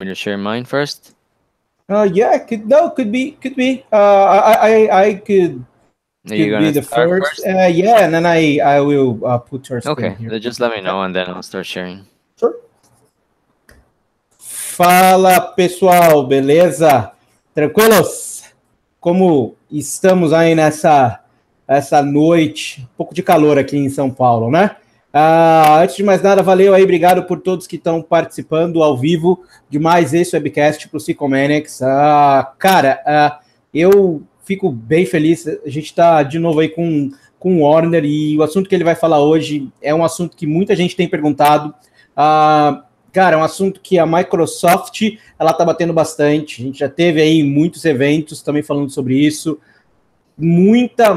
me to share mine first? Yeah, could be. I You're could be gonna the start first. first? Yeah, and then I will put your screen Okay, here. then just let me Okay. know and then I'll start sharing. Sure. Fala pessoal, beleza? Tranquilos? Como estamos aí nessa essa noite? Um pouco de calor aqui em São Paulo, né? Antes de mais nada, valeu aí, obrigado por todos que estão participando ao vivo de mais esse webcast para o Psychomaniacs. Cara, eu fico bem feliz. A gente está de novo aí com o Warner e o assunto que ele vai falar hoje é um assunto que muita gente tem perguntado. Cara, é um assunto que a Microsoft ela está batendo bastante. A gente já teve aí muitos eventos também falando sobre isso. Muita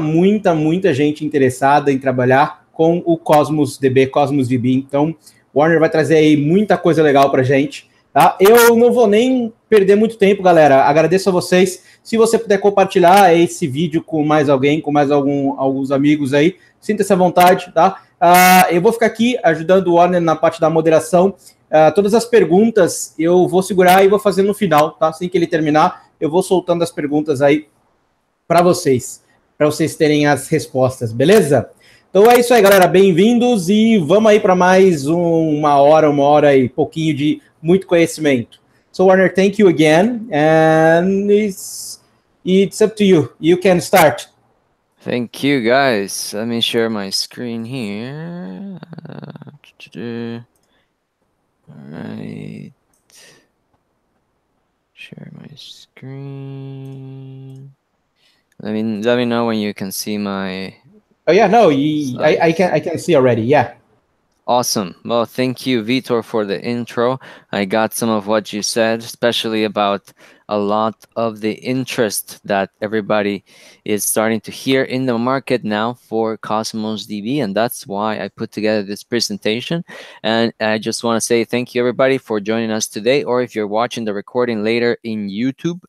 gente interessada em trabalhar com o Cosmos DB, Cosmos DB. Então, o Warner vai trazer aí muita coisa legal para gente. Tá? Eu não vou nem perder muito tempo, galera. Agradeço a vocês. Se você puder compartilhar esse vídeo com mais alguém, com mais alguns amigos aí, sinta-se à vontade, tá? Eu vou ficar aqui ajudando o Warner na parte da moderação. Todas as perguntas eu vou segurar e vou fazer no final, tá? Assim que ele terminar, eu vou soltando as perguntas aí para vocês terem as respostas, beleza? Então é isso aí, galera. Bem-vindos e vamos aí para mais uma hora e pouquinho de muito conhecimento. So, Warner, thank you again, and it's up to you. You can start. Thank you, guys. Let me share my screen here. Alright. Share my screen. Let me know when you can see my Oh yeah, no, slides. I can see already. Yeah. Awesome. Well, thank you, Vitor, for the intro. I got some of what you said, especially about a lot of the interest that everybody is starting to hear in the market now for Cosmos DB, and that's why I put together this presentation. And I just want to say thank you, everybody, for joining us today, or if you're watching the recording later in YouTube,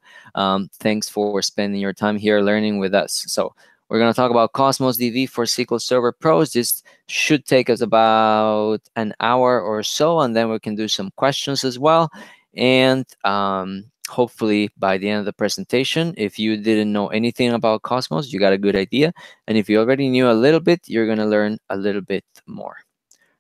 thanks for spending your time here learning with us. So we're going to talk about Cosmos DB for SQL Server Pros. This should take us about an hour or so, and then we can do some questions as well. And hopefully by the end of the presentation, if you didn't know anything about Cosmos, you got a good idea. And if you already knew a little bit, you're going to learn a little bit more.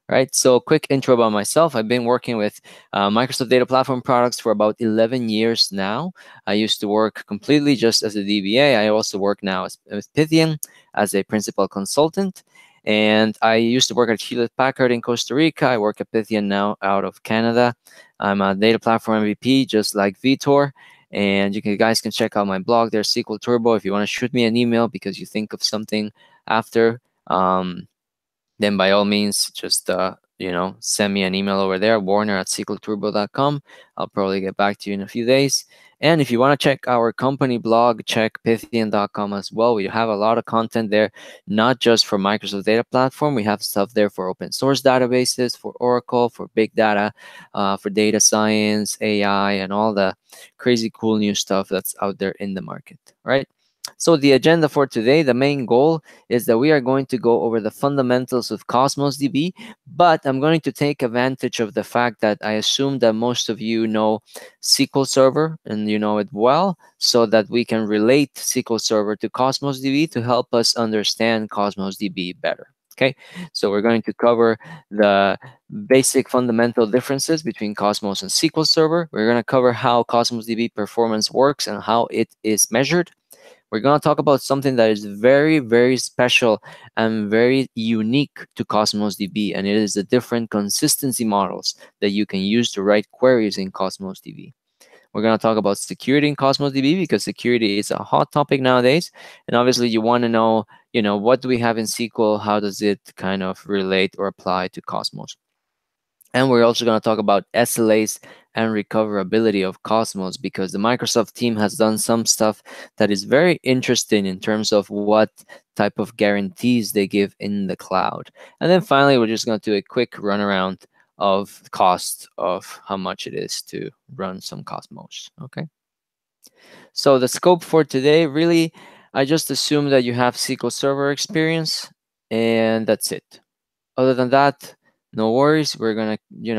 Right, so quick intro about myself. I've been working with Microsoft Data Platform products for about 11 years now. I used to work completely just as a DBA. I also work now with Pythian as a principal consultant. And I used to work at Hewlett Packard in Costa Rica. I work at Pythian now out of Canada. I'm a data platform MVP, just like Vitor. And guys can check out my blog there, SQL Turbo, if you want to shoot me an email because you think of something after. Then by all means, just send me an email over there, warner@sqlturbo.com. I'll probably get back to you in a few days. And if you want to check our company blog, check pythian.com as well. We have a lot of content there, not just for Microsoft Data Platform. We have stuff there for open source databases, for Oracle, for big data, for data science, AI, and all the crazy cool new stuff that's out there in the market, right? So the agenda for today, the main goal is that we are going to go over the fundamentals of Cosmos DB, but I'm going to take advantage of the fact that I assume that most of you know SQL Server and you know it well, so that we can relate SQL Server to Cosmos DB to help us understand Cosmos DB better. Okay, so we're going to cover the basic fundamental differences between Cosmos and SQL Server. We're going to cover how Cosmos DB performance works and how it is measured. We're going to talk about something that is very, very special and very unique to Cosmos DB, and it is the different consistency models that you can use to write queries in Cosmos DB. We're going to talk about security in Cosmos DB because security is a hot topic nowadays, and obviously you want to know, what do we have in SQL? How does it kind of relate or apply to Cosmos? And we're also going to talk about SLAs and recoverability of Cosmos because the Microsoft team has done some stuff that is very interesting in terms of what type of guarantees they give in the cloud. And then finally, we're just going to do a quick runaround of cost of how much it is to run some Cosmos. Okay. So the scope for today, really, I just assume that you have SQL Server experience, and that's it. Other than that, no worries. We're gonna,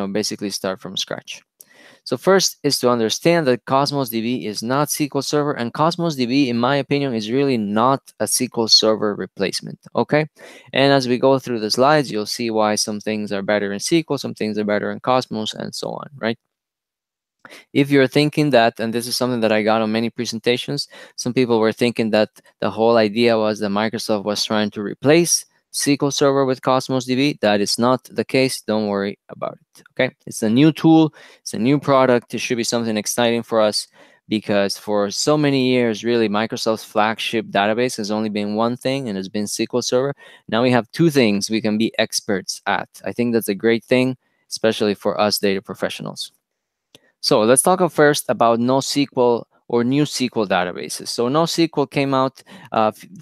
basically start from scratch. So first is to understand that Cosmos DB is not SQL Server, and Cosmos DB, in my opinion, is really not a SQL Server replacement, okay? And as we go through the slides, you'll see why some things are better in SQL, some things are better in Cosmos, and so on, right? If you're thinking that, and this is something that I got on many presentations, some people were thinking that the whole idea was that Microsoft was trying to replace SQL Server with Cosmos DB. That is not the case. Don't worry about it. Okay, it's a new tool, it's a new product. It should be something exciting for us because for so many years, really, Microsoft's flagship database has only been one thing, and it's been SQL Server. Now we have two things we can be experts at. I think that's a great thing, especially for us data professionals. So let's talk first about NoSQL or new SQL databases. So NoSQL came out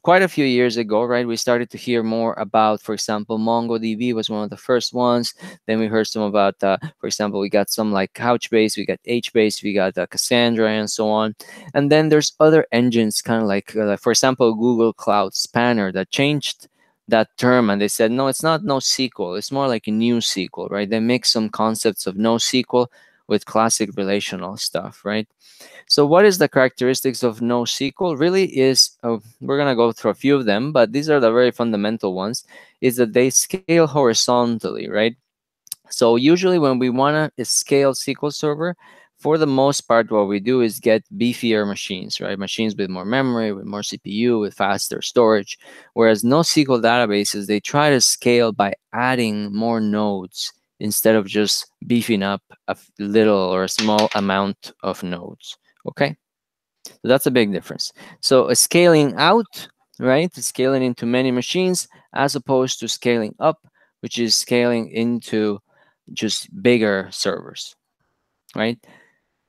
quite a few years ago, right? We started to hear more about, for example, MongoDB was one of the first ones. Then we heard some about, for example, we got some like Couchbase, we got HBase, we got Cassandra, and so on. And then there's other engines, kind of like, for example, Google Cloud Spanner that changed that term, and they said, no, it's not NoSQL, it's more like a new SQL, right? They mix some concepts of NoSQL with classic relational stuff, right? So what is the characteristics of NoSQL? Really is, we're going to go through a few of them, but these are the very fundamental ones, is that they scale horizontally, right? So usually when we want to scale SQL Server, for the most part, what we do is get beefier machines, right? Machines with more memory, with more CPU, with faster storage. Whereas NoSQL databases, they try to scale by adding more nodes instead of just beefing up a little or a small amount of nodes, okay? So that's a big difference. So scaling out, right? Scaling into many machines as opposed to scaling up, which is scaling into just bigger servers, right?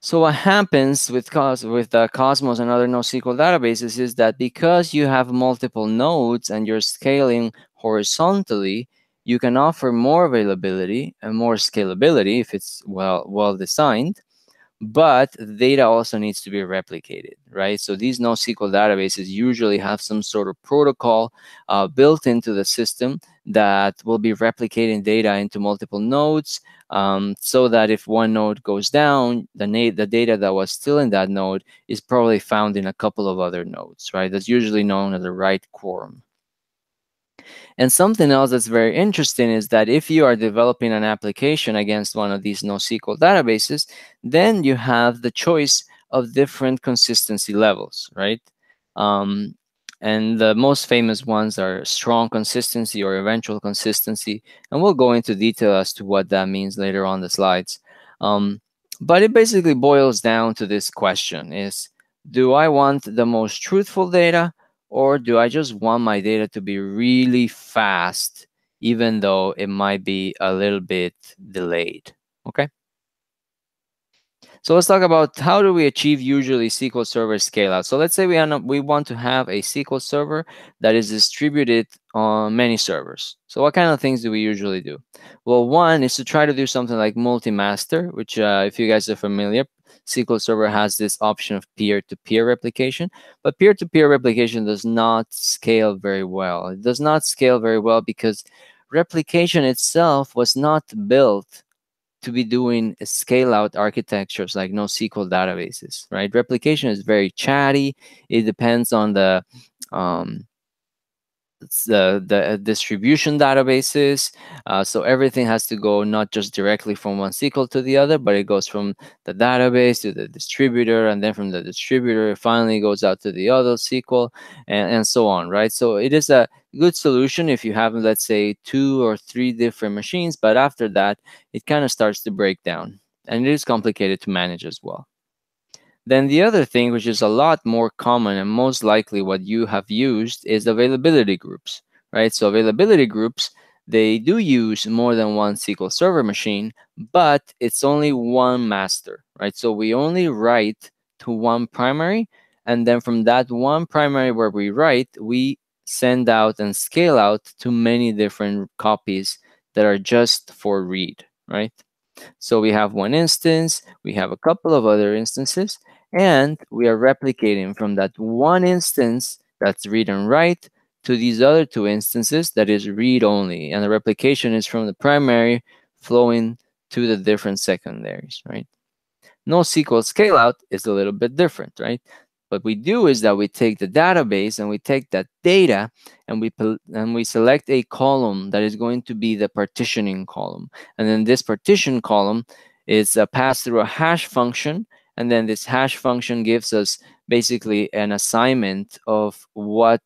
So what happens with Cosmos and other NoSQL databases is that because you have multiple nodes and you're scaling horizontally, you can offer more availability and more scalability if it's well designed, but the data also needs to be replicated, right? So these NoSQL databases usually have some sort of protocol built into the system that will be replicating data into multiple nodes, so that if one node goes down, the data that was still in that node is probably found in a couple of other nodes, right? That's usually known as a write quorum. And something else that's very interesting is that if you are developing an application against one of these NoSQL databases, then you have the choice of different consistency levels, right? Um, and the most famous ones are strong consistency or eventual consistency. And we'll go into detail as to what that means later on the slides. But it basically boils down to this question is, do I want the most truthful data, or do I just want my data to be really fast, even though it might be a little bit delayed? Okay. So let's talk about how do we achieve usually SQL Server scale out. So let's say we want to have a SQL Server that is distributed on many servers. So what kind of things do we usually do? Well, one is to try to do something like multi-master, which if you guys are familiar, SQL Server has this option of peer-to-peer replication, but peer-to-peer replication does not scale very well. It does not scale very well because replication itself was not built to be doing scale out architectures like NoSQL databases, right? Replication is very chatty. It depends on um, the distribution databases. So everything has to go not just directly from one SQL to the other, but it goes from the database to the distributor, and then from the distributor, it finally goes out to the other SQL, and so on, right? So it is a good solution if you have, let's say, 2 or 3 different machines, but after that, it kind of starts to break down, and it is complicated to manage as well. Then the other thing, which is a lot more common and most likely what you have used, is availability groups, right? So availability groups, they do use more than one SQL Server machine, but it's only one master, right? So we only write to one primary, and then from that one primary where we write, we send out and scale out to many different copies that are just for read, right? So we have one instance, we have a couple of other instances, and we are replicating from that one instance that's read and write to these other 2 instances that is read only. And the replication is from the primary flowing to the different secondaries, right? NoSQL Scaleout is a little bit different, right? What we do is that we take the database and we take that data and we select a column that is going to be the partitioning column. And then this partition column is passed through a hash function. And then this hash function gives us basically an assignment of what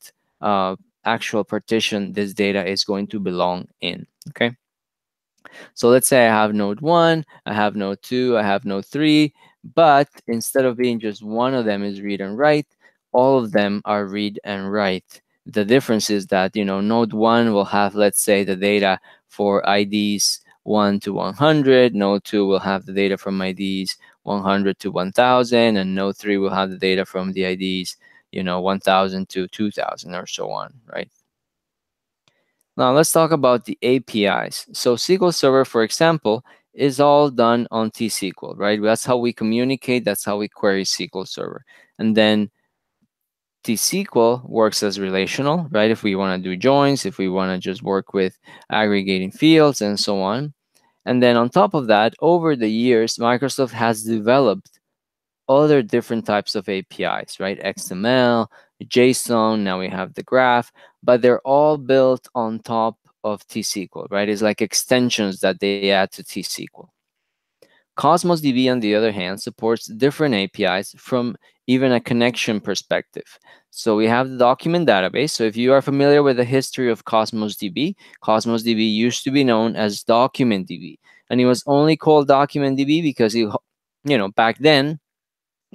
actual partition this data is going to belong in. Okay. So let's say I have node 1, I have node 2, I have node 3, but instead of being just one of them is read and write, all of them are read and write. The difference is that, node 1 will have, let's say, the data for IDs 1 to 100, node 2 will have the data from IDs 100 to 1000, and node 3 will have the data from the IDs, 1000 to 2000 or so on, right? Now let's talk about the APIs. So SQL Server, for example, is all done on T-SQL, right? That's how we communicate. That's how we query SQL Server. And then T-SQL works as relational, right? If we want to do joins, if we want to just work with aggregating fields and so on. And then on top of that, over the years, Microsoft has developed other different types of APIs, right? XML, JSON, now we have the graph, but they're all built on top of T-SQL, right? It's like extensions that they add to T-SQL. Cosmos DB, on the other hand, supports different APIs from even a connection perspective. So we have the document database. So if you are familiar with the history of Cosmos DB used to be known as Document DB. And it was only called Document DB because back then,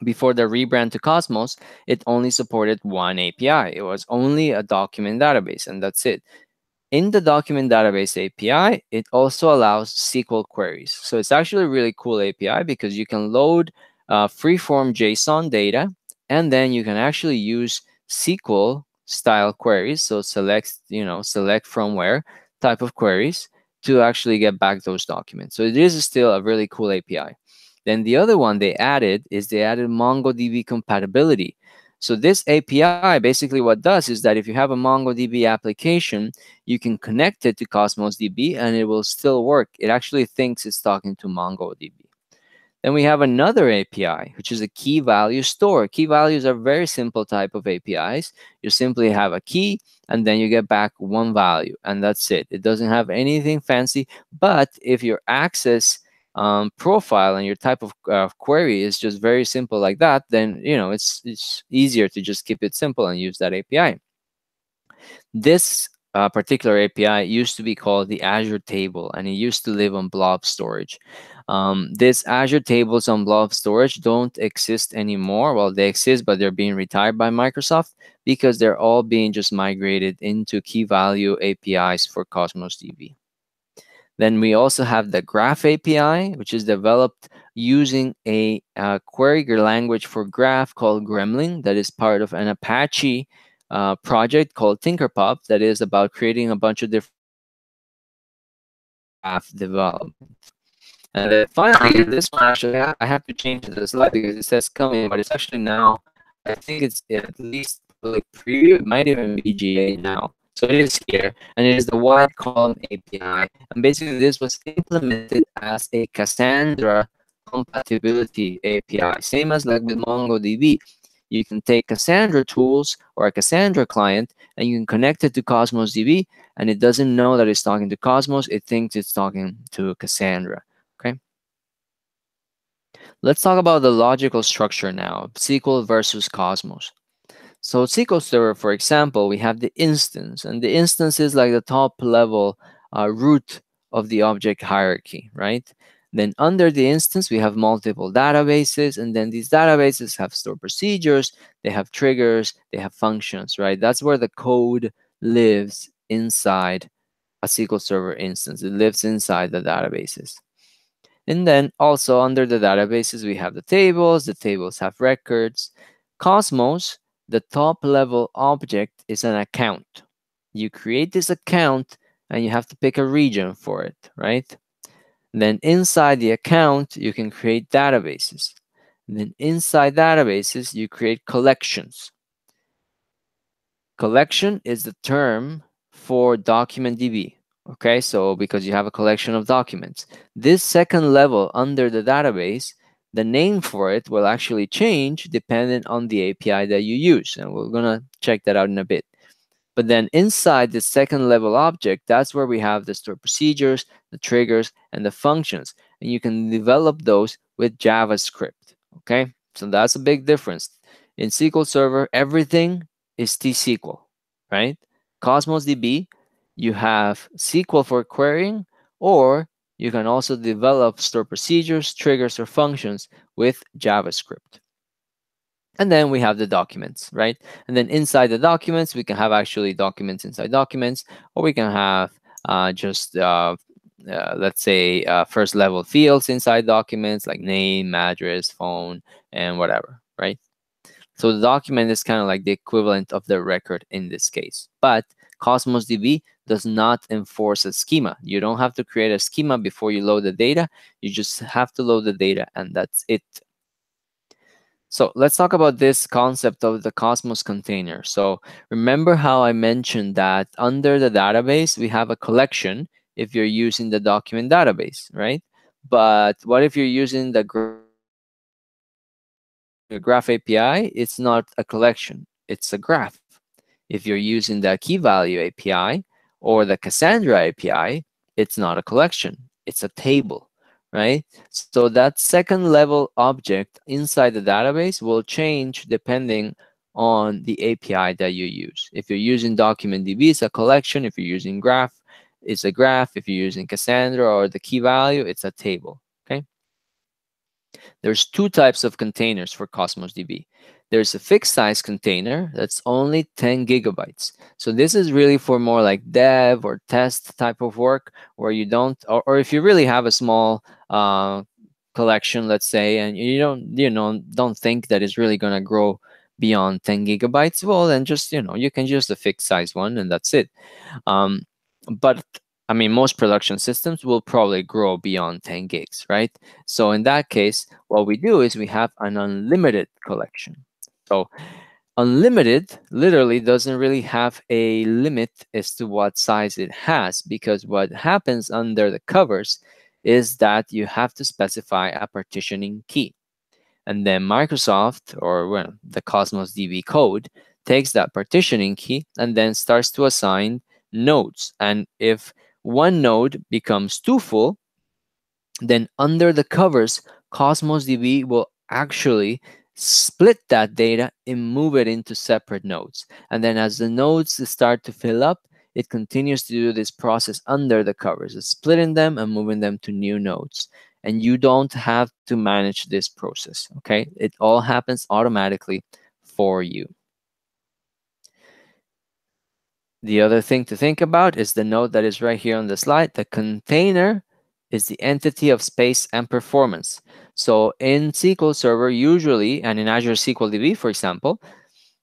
before the rebrand to Cosmos, it only supported one API. It was only a document database, and that's it. In the document database API, it also allows SQL queries. So it's actually a really cool API because you can load freeform JSON data, and then you can actually use SQL style queries. So select from where type of queries to actually get back those documents. So it is still a really cool API. Then the other one they added MongoDB compatibility. So this API basically what does is that if you have a MongoDB application, you can connect it to Cosmos DB and it will still work. It actually thinks it's talking to MongoDB. Then we have another API, which is a key value store. Key values are very simple type of APIs. You simply have a key and then you get back one value and that's it. It doesn't have anything fancy, but if your access profile and your type of query is just very simple like that, then it's easier to just keep it simple and use that API. This particular API used to be called the Azure Table, and it used to live on blob storage. This Azure Tables on blob storage don't exist anymore. Well, they exist, but they're being retired by Microsoft because they're all being just migrated into key value APIs for Cosmos DB. Then we also have the Graph API, which is developed using a query language for graph called Gremlin that is part of an Apache project called Tinkerpop that is about creating a bunch of different graph development. And then finally, this one actually, I have to change the slide because it says coming, but it's actually now, I think it's at least public preview. It might even be GA now. So it is here, and it is the wide column API. And basically, this was implemented as a Cassandra compatibility API, same as like with MongoDB. You can take Cassandra tools or a Cassandra client, and you can connect it to Cosmos DB, and it doesn't know that it's talking to Cosmos. It thinks it's talking to Cassandra. Okay. Let's talk about the logical structure now, SQL versus Cosmos. So SQL Server, for example, we have the instance, and the instance is like the top level root of the object hierarchy, right? Then under the instance, we have multiple databases, and then these databases have stored procedures, they have triggers, they have functions, right? That's where the code lives inside a SQL Server instance. It lives inside the databases. And then also under the databases, we have the tables. The tables have records. Cosmos, the top level object, is an account. You create this account and you have to pick a region for it, right? And then inside the account, you can create databases. And then inside databases, you create collections. Collection is the term for document DB. Okay, so because you have a collection of documents. This second level under the database, the name for it will actually change depending on the API that you use. And we're going to check that out in a bit. But then inside the second level object, that's where we have the stored procedures, the triggers, and the functions. And you can develop those with JavaScript. Okay, so that's a big difference. In SQL Server, everything is T-SQL, right? Cosmos DB, you have SQL for querying, or you can also develop stored procedures, triggers, or functions with JavaScript. And then we have the documents, right? And then inside the documents, we can have actually documents inside documents, or we can have just, let's say, first level fields inside documents like name, address, phone, and whatever, right? So the document is kind of like the equivalent of the record in this case. But Cosmos DB does not enforce a schema. You don't have to create a schema before you load the data. You just have to load the data, and that's it. So let's talk about this concept of the Cosmos container. So remember how I mentioned that under the database, we have a collection if you're using the document database, right? But what if you're using the Graph API? It's not a collection, it's a graph. If you're using the key value API or the Cassandra API, it's not a collection, it's a table, right? So that second level object inside the database will change depending on the API that you use. If you're using document DB, it's a collection. If you're using graph, it's a graph. If you're using Cassandra or the key value, it's a table, okay? There's two types of containers for Cosmos DB. There's a fixed size container that's only 10 gigabytes. So this is really for more like dev or test type of work where you don't, or if you really have a small collection, let's say, and don't think that it's really going to grow beyond 10 gigabytes, well, then just, you can use the fixed size one and that's it. Um, but I mean, most production systems will probably grow beyond 10 gigs, right? So in that case, what we do is we have an unlimited collection. So unlimited literally doesn't really have a limit as to what size it has, because what happens under the covers is that you have to specify a partitioning key. And then Microsoft, or well, the Cosmos DB code, takes that partitioning key and then starts to assign nodes. And if one node becomes too full, then under the covers, Cosmos DB will actually split that data and move it into separate nodes. And then as the nodes start to fill up, it continues to do this process under the covers, splitting them and moving them to new nodes. And you don't have to manage this process, okay? It all happens automatically for you. The other thing to think about is the node that is right here on the slide. The container is the entity of space and performance. So in SQL Server, usually, and in Azure SQL DB, for example,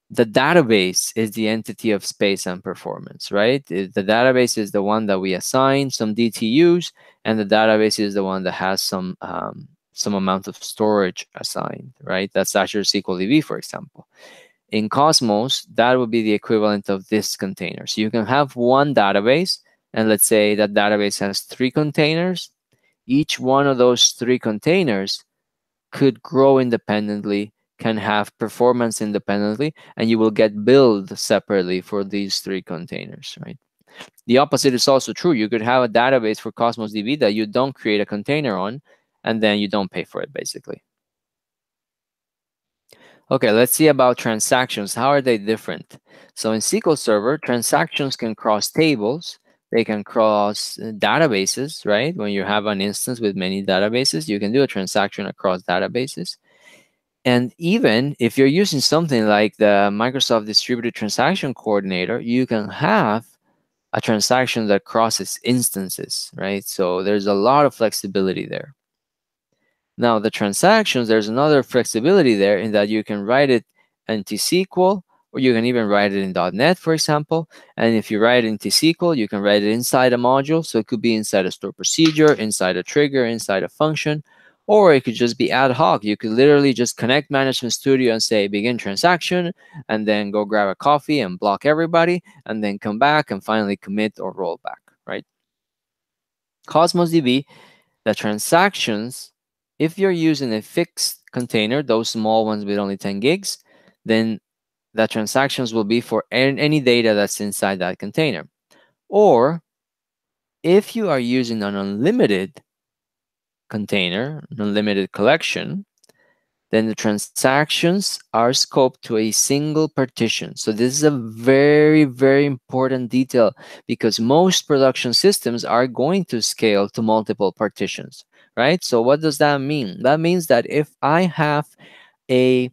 the database is the entity of space and performance, right? The database is the one that we assign some DTUs, and the database is the one that has some amount of storage assigned, right? That's Azure SQL DB, for example. In Cosmos, that would be the equivalent of this container. So you can have one database, and let's say that database has 3 containers. Each one of those 3 containers could grow independently, can have performance independently, and you will get billed separately for these 3 containers, right? The opposite is also true. You could have a database for Cosmos DB that you don't create a container on, and then you don't pay for it, basically. Okay, let's see about transactions. How are they different? So in SQL Server, transactions can cross tables. They can cross databases, right? When you have an instance with many databases, you can do a transaction across databases. And even if you're using something like the Microsoft Distributed Transaction Coordinator, you can have a transaction that crosses instances, right? So there's a lot of flexibility there. Now, the transactions, there's another flexibility there in that you can write it in T-SQL, or you can even write it in .NET, for example. And if you write it in T-SQL, you can write it inside a module. So it could be inside a stored procedure, inside a trigger, inside a function, or it could just be ad hoc. You could literally just connect Management Studio and say begin transaction, and then go grab a coffee and block everybody, and then come back and finally commit or roll back, right? Cosmos DB, the transactions If you're using a fixed container, those small ones with only 10 gigs, then the transactions will be for any data that's inside that container. Or if you are using an unlimited container, an unlimited collection, then the transactions are scoped to a single partition. So this is a very, very important detail because most production systems are going to scale to multiple partitions, right? So what does that mean? That means that if I have a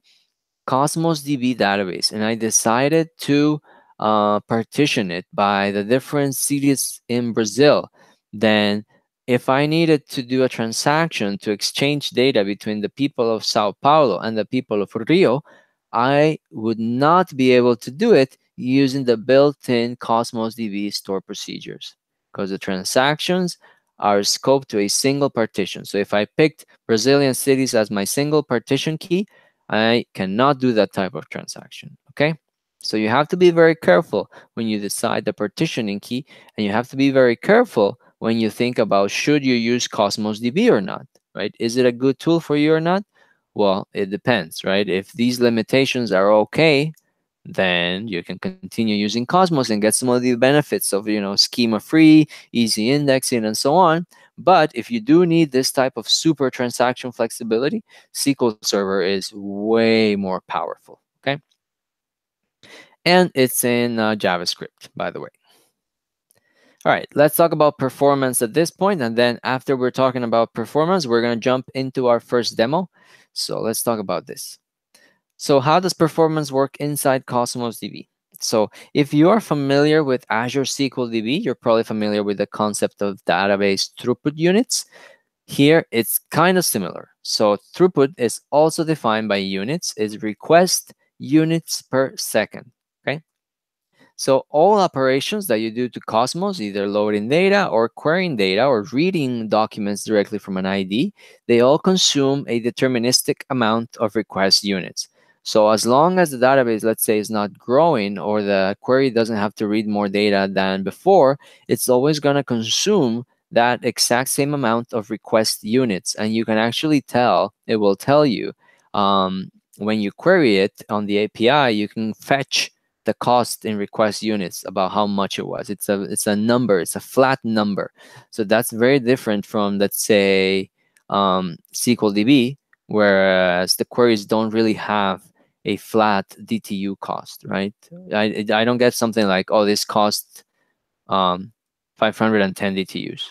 Cosmos DB database and I decided to partition it by the different cities in Brazil, then if I needed to do a transaction to exchange data between the people of Sao Paulo and the people of Rio, I would not be able to do it using the built-in Cosmos DB store procedures because the transactions are scoped to a single partition. So if I picked Brazilian cities as my single partition key, I cannot do that type of transaction, okay? So you have to be very careful when you decide the partitioning key, and you have to be very careful when you think about should you use Cosmos DB or not, right? Is it a good tool for you or not? Well, it depends, right? If these limitations are okay, then you can continue using Cosmos and get some of the benefits of, schema free, easy indexing, and so on. But if you do need this type of super transaction flexibility, SQL Server is way more powerful. Okay. And it's in JavaScript, by the way. All right, let's talk about performance at this point, and then after we're talking about performance, we're going to jump into our first demo. So let's talk about this. So how does performance work inside Cosmos DB? So if you are familiar with Azure SQL DB, you're probably familiar with the concept of database throughput units. Here, it's kind of similar. So throughput is also defined by units, is request units per second, okay? So all operations that you do to Cosmos, either loading data or querying data or reading documents directly from an ID, they all consume a deterministic amount of request units. So as long as the database, let's say, is not growing or the query doesn't have to read more data than before, it's always going to consume that exact same amount of request units. And you can actually tell, it will tell you when you query it on the API, you can fetch the cost in request units about how much it was. It's a number. It's a flat number. So that's very different from, let's say, SQL DB, whereas the queries don't really have a flat DTU cost, right? I don't get something like, oh, this cost 510 DTUs,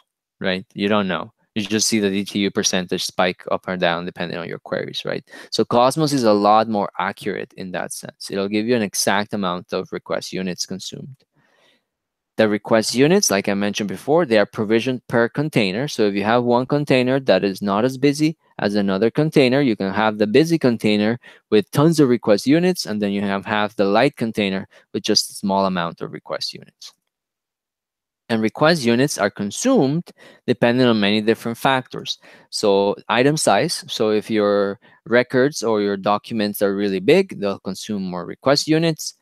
right? You don't know. You just see the DTU percentage spike up or down depending on your queries, right? So Cosmos is a lot more accurate in that sense. It'll give you an exact amount of request units consumed. The request units, like I mentioned before, they are provisioned per container. So if you have one container that is not as busy as another container, you can have the busy container with tons of request units, and then you have the light container with just a small amount of request units. And request units are consumed depending on many different factors. So item size, so if your records or your documents are really big, they'll consume more request units.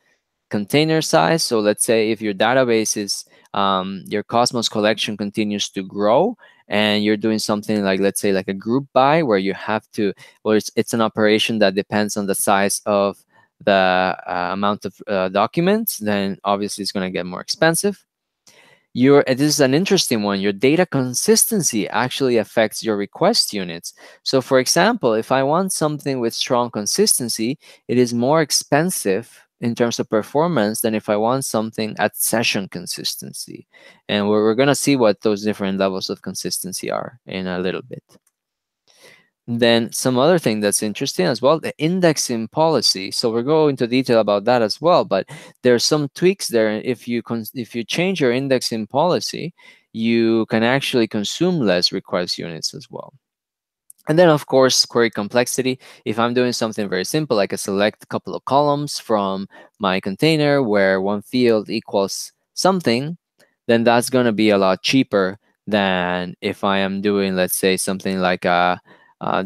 Container size, so let's say if your database is, your Cosmos collection continues to grow and you're doing something like, let's say, like a group by where you have to, well, it's an operation that depends on the size of the amount of documents, then obviously it's going to get more expensive. This is an interesting one. Your data consistency actually affects your request units. So for example, if I want something with strong consistency, it is more expensive in terms of performance than if I want something at session consistency. And we're going to see what those different levels of consistency are in a little bit. Then some other thing that's interesting as well, the indexing policy. So we'll go into detail about that as well, but there are some tweaks there. If you change your indexing policy, you can actually consume less request units as well. And then, of course, query complexity. If I'm doing something very simple, like a select couple of columns from my container where one field equals something, then that's going to be a lot cheaper than if I am doing, let's say, something like a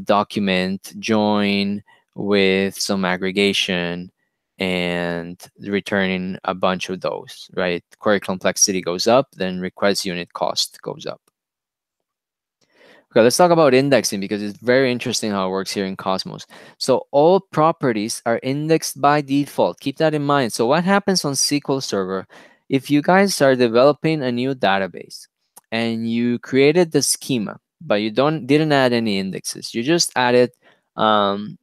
document join with some aggregation and returning a bunch of those, right? Query complexity goes up, then request unit cost goes up. Okay, let's talk about indexing because it's very interesting how it works here in Cosmos. So all properties are indexed by default. Keep that in mind. So what happens on SQL Server? If you guys are developing a new database and you created the schema, but you didn't add any indexes, you just added um,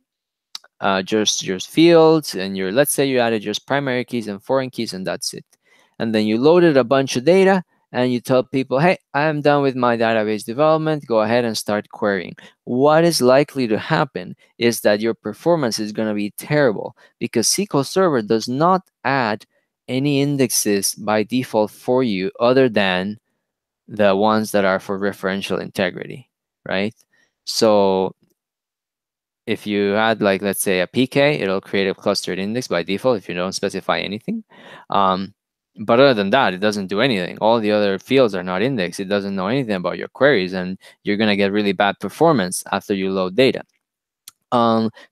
just fields and your, let's say you added just primary keys and foreign keys and that's it, and then you loaded a bunch of data and you tell people, hey, I am done with my database development, go ahead and start querying. What is likely to happen is that your performance is going to be terrible because SQL Server does not add any indexes by default for you other than the ones that are for referential integrity, right? So if you add, like, let's say a PK, it'll create a clustered index by default if you don't specify anything. But other than that, it doesn't do anything. All the other fields are not indexed. It doesn't know anything about your queries, and you're going to get really bad performance after you load data.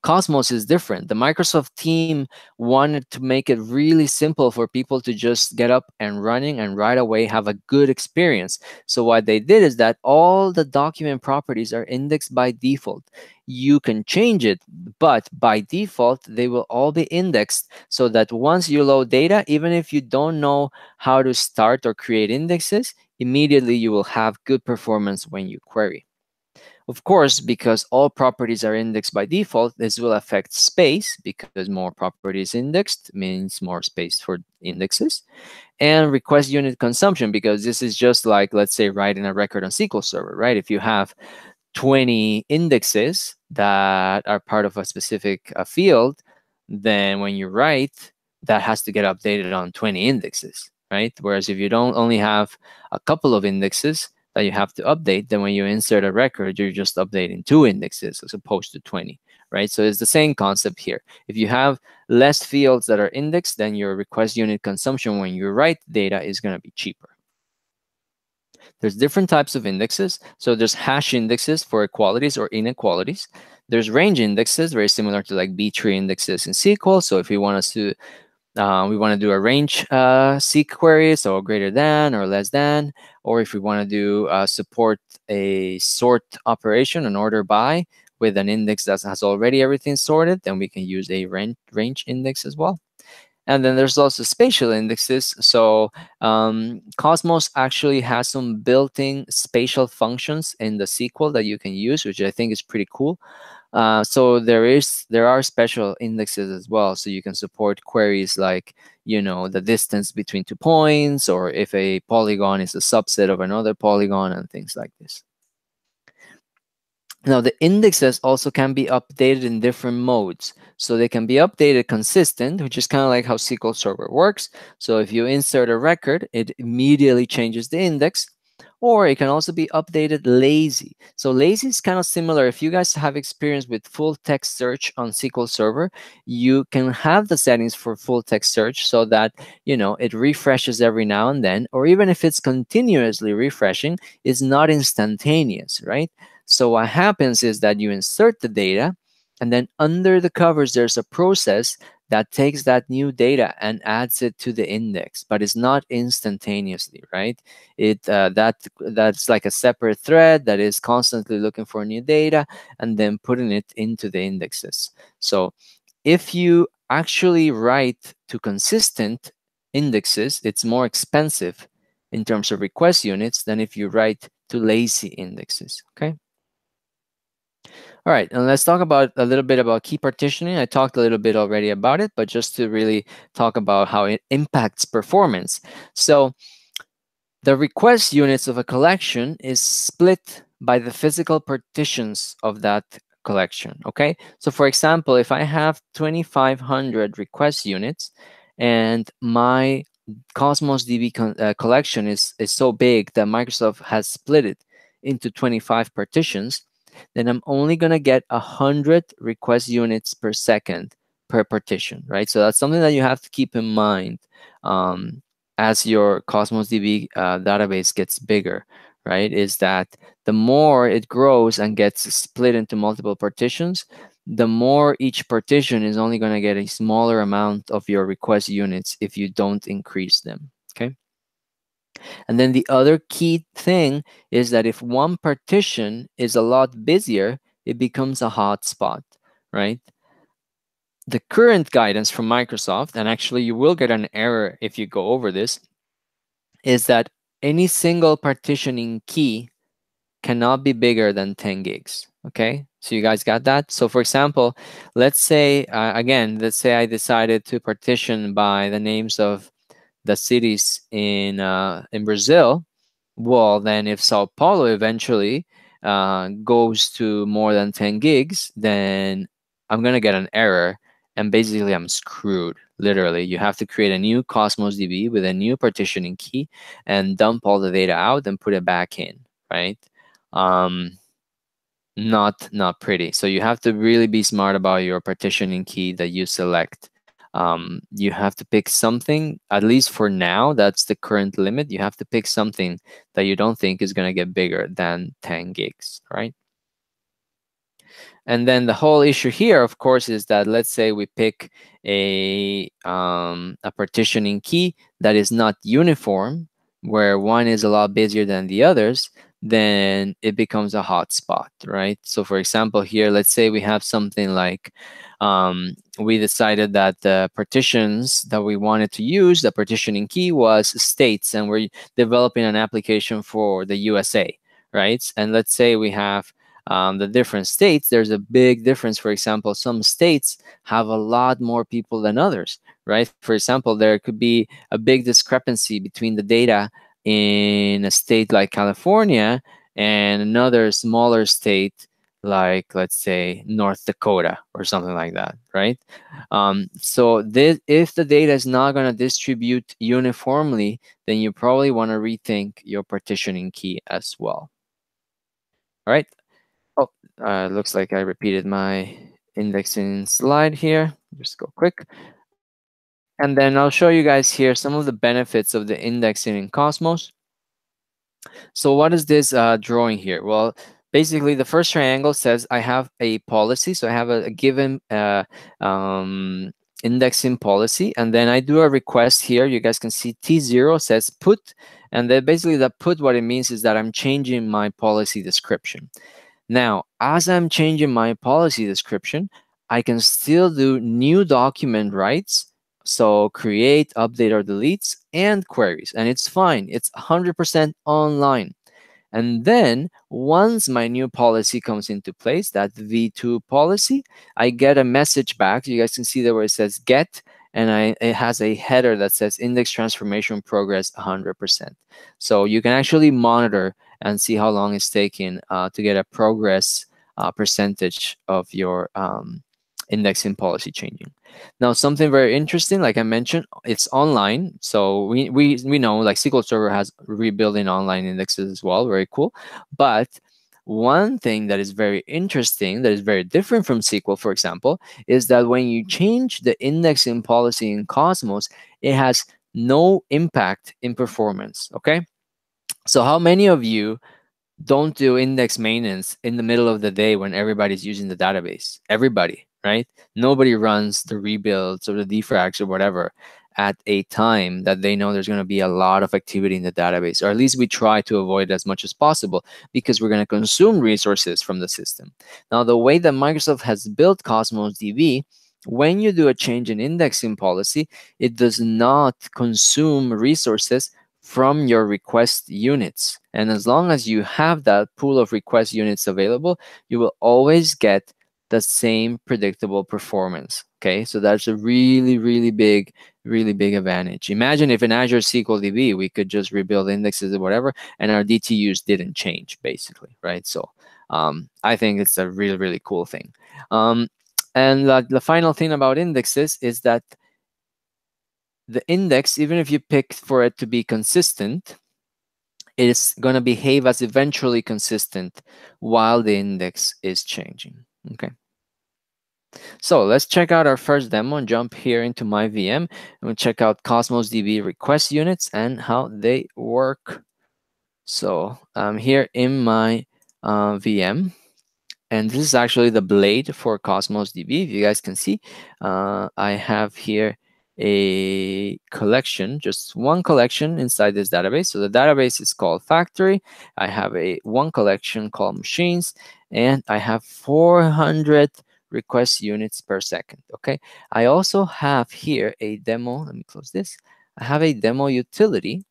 Cosmos is different. The Microsoft team wanted to make it really simple for people to just get up and running and right away have a good experience. So what they did is that all the document properties are indexed by default. You can change it, but by default, they will all be indexed so that once you load data, even if you don't know how to start or create indexes, immediately you will have good performance when you query. Of course, because all properties are indexed by default, this will affect space because more properties indexed means more space for indexes, and request unit consumption because this is just like, let's say, writing a record on SQL Server, right? If you have 20 indexes that are part of a specific field, then when you write, that has to get updated on 20 indexes, right? Whereas if you don't only have a couple of indexes that you have to update, then when you insert a record, you're just updating 2 indexes as opposed to 20, right? So it's the same concept here. If you have less fields that are indexed, then your request unit consumption when you write data is going to be cheaper. There's different types of indexes. So there's hash indexes for equalities or inequalities. There's range indexes, very similar to like B-tree indexes in SQL. So if we want us to we want to do a range seek query, so greater than or less than, or if we want to do support a sort operation, an order by, with an index that has already everything sorted, then we can use a range index as well. And then there's also spatial indexes. So Cosmos actually has some built-in spatial functions in the SQL that you can use, which I think is pretty cool. So there are special indexes as well. So you can support queries like, the distance between 2 points, or if a polygon is a subset of another polygon and things like this. Now, the indexes also can be updated in different modes. So they can be updated consistent, which is kind of like how SQL Server works. So if you insert a record, it immediately changes the index. Or it can also be updated lazy. So lazy is kind of similar. If you guys have experience with full text search on SQL Server, you can have the settings for full text search so that, it refreshes every now and then, or even if it's continuously refreshing, it's not instantaneous, right? So what happens is that you insert the data, and then under the covers, there's a process that takes that new data and adds it to the index, but it's not instantaneously, right? That's like a separate thread that is constantly looking for new data and then putting it into the indexes. So if you actually write to consistent indexes, it's more expensive in terms of request units than if you write to lazy indexes, okay? All right, and let's talk about a little bit about key partitioning. I talked a little bit already about it, but just to really talk about how it impacts performance. So the request units of a collection is split by the physical partitions of that collection, okay? So for example, if I have 2,500 request units and my Cosmos DB collection is so big that Microsoft has split it into 25 partitions, then I'm only going to get 100 request units per second per partition, right? So that's something that you have to keep in mind as your Cosmos DB database gets bigger, right? Is that the more it grows and gets split into multiple partitions, the more each partition is only going to get a smaller amount of your request units if you don't increase them, okay? And then the other key thing is that if one partition is a lot busier, it becomes a hotspot, right? The current guidance from Microsoft, and actually you will get an error if you go over this, is that any single partitioning key cannot be bigger than 10 gigs. Okay, so you guys got that? So for example, let's say, again, let's say I decided to partition by the names of the cities in Brazil. Well, then if Sao Paulo eventually goes to more than 10 gigs, then I'm going to get an error. And basically, I'm screwed. Literally, you have to create a new Cosmos DB with a new partitioning key and dump all the data out and put it back in, right? Um, not pretty. So you have to really be smart about your partitioning key that you select. You have to pick something, at least for now, that's the current limit. You have to pick something that you don't think is going to get bigger than 10 gigs, right? And then the whole issue here, of course, is that let's say we pick a partitioning key that is not uniform, where one is a lot busier than the others, then it becomes a hotspot, right? So for example, here, let's say we have something like we decided that the partitions that we wanted to use, the partitioning key was states, and we're developing an application for the USA, right? And let's say we have the different states, there's a big difference. For example, some states have a lot more people than others, right? For example, there could be a big discrepancy between the data in a state like California and another smaller state like, let's say, North Dakota or something like that, right? So this, if the data is not going to distribute uniformly, then you probably want to rethink your partitioning key as well. All right. Oh, looks like I repeated my indexing slide here. Just go quick. And then I'll show you guys here some of the benefits of the indexing in Cosmos. So what is this drawing here? Well, basically the first triangle says I have a policy. So I have a given indexing policy. And then I do a request here. You guys can see T0 says put. And then basically the put, what it means is that I'm changing my policy description. Now, as I'm changing my policy description, I can still do new document writes. So create, update, or deletes, and queries. And it's fine. It's 100% online. And then once my new policy comes into place, that V2 policy, I get a message back. You guys can see there where it says get, and it has a header that says index transformation progress 100%. So you can actually monitor and see how long it's taking to get a progress percentage of your indexing policy changing. Now, something very interesting, like I mentioned, it's online. So we know like SQL Server has rebuilding online indexes as well. Very cool. But one thing that is very interesting, that is very different from SQL, for example, is that when you change the indexing policy in Cosmos, it has no impact in performance. Okay. So how many of you don't do index maintenance in the middle of the day when everybody's using the database? Everybody, right? Nobody runs the rebuilds or the defrags or whatever at a time that they know there's going to be a lot of activity in the database, or at least we try to avoid it as much as possible because we're going to consume resources from the system. Now, the way that Microsoft has built Cosmos DB, when you do a change in indexing policy, it does not consume resources from your request units. And as long as you have that pool of request units available, you will always get the same predictable performance. Okay, so that's a really big advantage. Imagine if in Azure SQL DB we could just rebuild indexes or whatever, and our DTUs didn't change, basically, right? So I think it's a really cool thing. And the final thing about indexes is that the index, even if you pick for it to be consistent, it is going to behave as eventually consistent while the index is changing. Okay. So let's check out our first demo and jump here into my VM. And we'll check out Cosmos DB request units and how they work. So I'm here in my VM. And this is actually the blade for Cosmos DB. If you guys can see, I have here a collection, just one collection inside this database. So the database is called factory. I have a one collection called machines, and I have 400 request units per second. Okay. I also have here a demo. Let me close this. I have a demo utility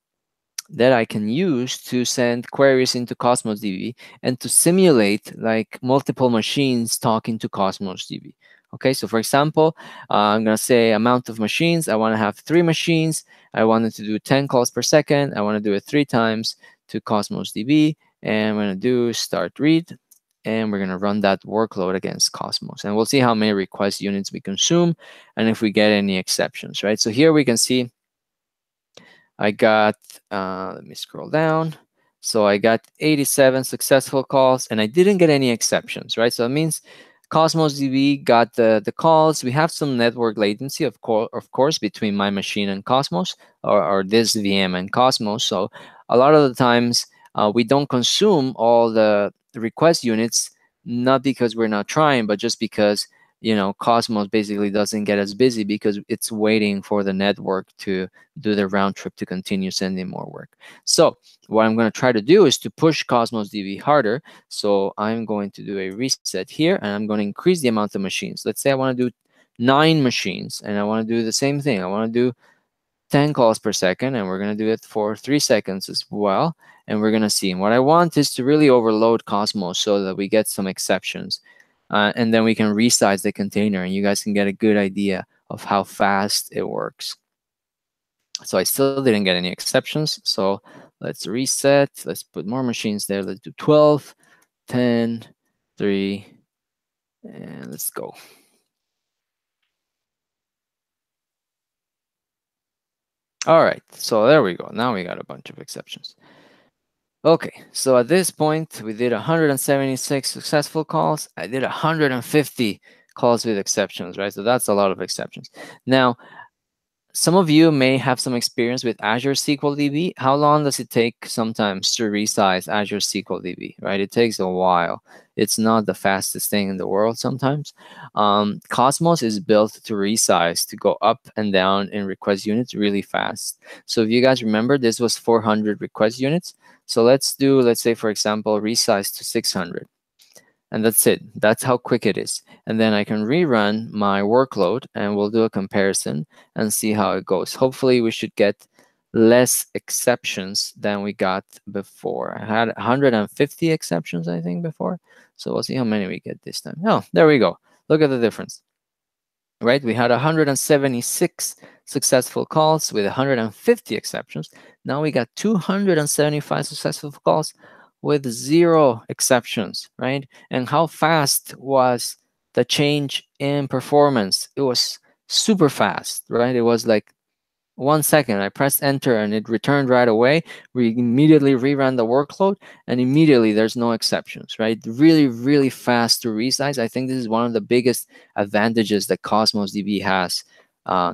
that I can use to send queries into Cosmos DB and to simulate like multiple machines talking to Cosmos DB. Okay, so for example, I'm going to say amount of machines. I want to have 3 machines. I wanted to do 10 calls per second. I want to do it 3 times to Cosmos DB. And I'm going to do start read. And we're going to run that workload against Cosmos. And we'll see how many request units we consume and if we get any exceptions, right? So here we can see I got, let me scroll down. So I got 87 successful calls and I didn't get any exceptions, right? So it means Cosmos DB got the calls. We have some network latency, of course, between my machine and Cosmos or this VM and Cosmos. So a lot of the times we don't consume all the request units, not because we're not trying, but just because Cosmos basically doesn't get as busy because it's waiting for the network to do the round trip to continue sending more work. So what I'm going to try to do is to push Cosmos DB harder. So I'm going to do a reset here, and I'm going to increase the amount of machines. Let's say I want to do 9 machines, and I want to do the same thing. I want to do 10 calls per second, and we're going to do it for 3 seconds as well. And we're going to see. And what I want is to really overload Cosmos so that we get some exceptions. And then we can resize the container, and you guys can get a good idea of how fast it works. So I still didn't get any exceptions. So let's reset. Let's put more machines there. Let's do 12, 10, 3, and let's go. All right, so there we go. Now we got a bunch of exceptions. Okay, so at this point, we did 176 successful calls. I did 150 calls with exceptions, right? So that's a lot of exceptions. Now, some of you may have some experience with Azure SQL DB. How long does it take sometimes to resize Azure SQL DB, right? It takes a while. It's not the fastest thing in the world sometimes. Cosmos is built to resize, to go up and down in request units really fast. So if you guys remember, this was 400 request units. So let's do, let's say, for example, resize to 600. And that's it. That's how quick it is. And then I can rerun my workload and we'll do a comparison and see how it goes. Hopefully we should get less exceptions than we got before. I had 150 exceptions, I think, before. So we'll see how many we get this time. Oh, there we go. Look at the difference. Right? We had 176 successful calls with 150 exceptions. Now we got 275 successful calls with 0 exceptions, right? And how fast was the change in performance? It was super fast, right? It was like 1 second. I pressed enter and it returned right away. We immediately reran the workload and immediately there's no exceptions, right? Really, really fast to resize. I think this is one of the biggest advantages that Cosmos DB has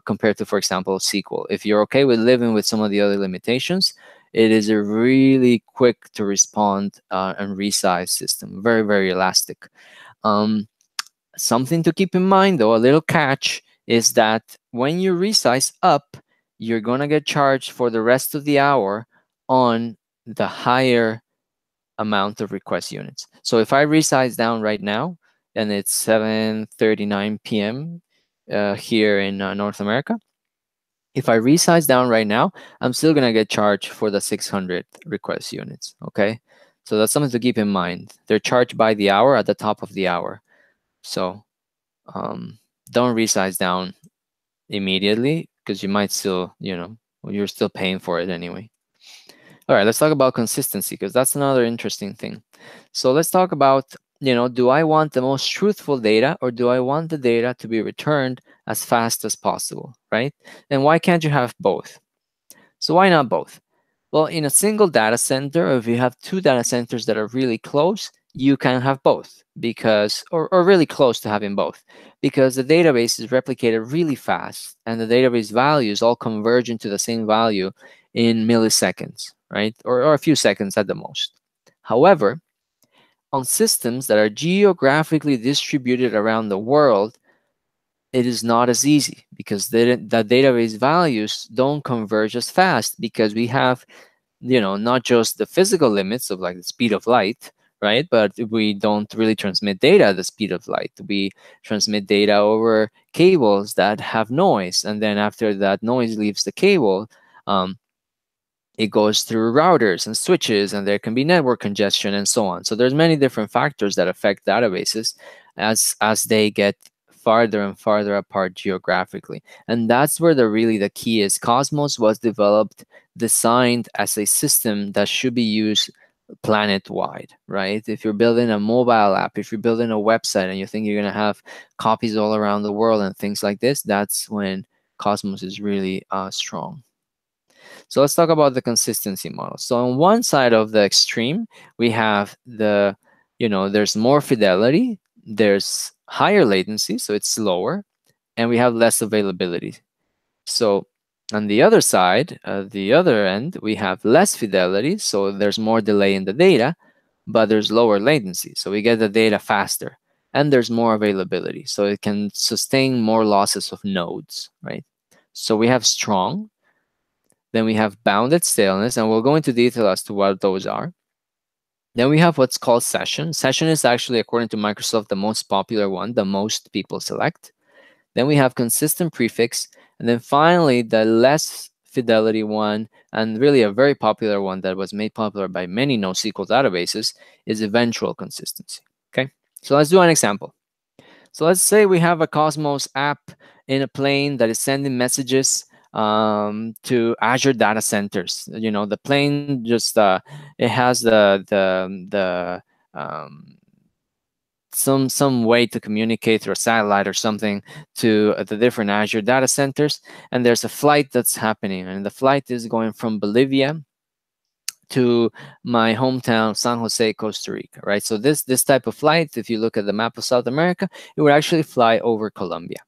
compared to, for example, SQL. If you're okay with living with some of the other limitations, it is a really quick to respond and resize system. Very, very elastic. Something to keep in mind, though, a little catch is that when you resize up, you're going to get charged for the rest of the hour on the higher amount of request units. So if I resize down right now, and it's 7:39 p.m. Here in North America, if I resize down right now, I'm still going to get charged for the 600 request units, okay? So that's something to keep in mind. They're charged by the hour at the top of the hour. So don't resize down immediately because you might still, you're still paying for it anyway. All right, let's talk about consistency because that's another interesting thing. So let's talk about, do I want the most truthful data or do I want the data to be returned as fast as possible, right? And why can't you have both? So why not both? Well, in a single data center, or if you have 2 data centers that are really close, you can have both because, or really close to having both, because the database is replicated really fast and the database values all converge into the same value in milliseconds, right? Or a few seconds at the most. However, on systems that are geographically distributed around the world, it is not as easy because the database values don't converge as fast because we have, not just the physical limits of like the speed of light, right? But we don't really transmit data at the speed of light. We transmit data over cables that have noise, and then after that noise leaves the cable, um, it goes through routers and switches, and there can be network congestion and so on. So there's many different factors that affect databases as they get farther and farther apart geographically. And that's where the key is. Cosmos was developed, designed as a system that should be used planet wide, right? If you're building a mobile app, if you're building a website and you think you're going to have copies all around the world and things like this, that's when Cosmos is really strong. So let's talk about the consistency model. So on one side of the extreme, we have there's more fidelity, there's higher latency, so it's slower, and we have less availability. So on the other side, the other end, we have less fidelity, so there's more delay in the data, but there's lower latency, so we get the data faster, and there's more availability, so it can sustain more losses of nodes, right? So we have strong, then we have bounded staleness, and we'll go into detail as to what those are. Then we have what's called session. Session is actually, according to Microsoft, the most popular one, the most people select. Then we have consistent prefix. And then finally, the less fidelity one, and really a very popular one that was made popular by many NoSQL databases, is eventual consistency. Okay, so let's do an example. So let's say we have a Cosmos app in a plane that is sending messages to Azure data centers. The plane just it has some way to communicate through a satellite or something to the different Azure data centers, and there's a flight that's happening, and the flight is going from Bolivia to my hometown, San Jose, Costa Rica, right? So this type of flight, if you look at the map of South America, it would actually fly over Colombia,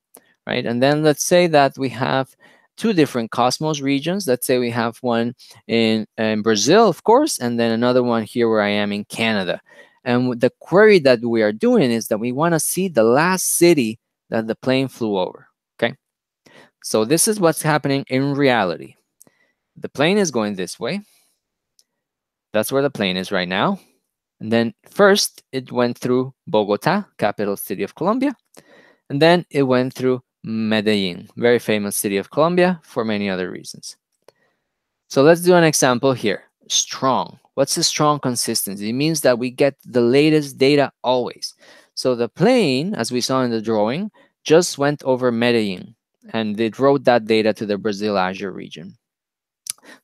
right? And then let's say that we have two different Cosmos regions. Let's say we have one in Brazil, of course, and then another one here where I am in Canada. And the query that we are doing is that we want to see the last city that the plane flew over, okay? So this is what's happening in reality. The plane is going this way. That's where the plane is right now. And then first it went through Bogota, capital city of Colombia. And then it went through Medellin, very famous city of Colombia for many other reasons. So let's do an example here. Strong. What's a strong consistency? It means that we get the latest data always. So the plane, as we saw in the drawing, just went over Medellin, and it wrote that data to the Brazil Azure region.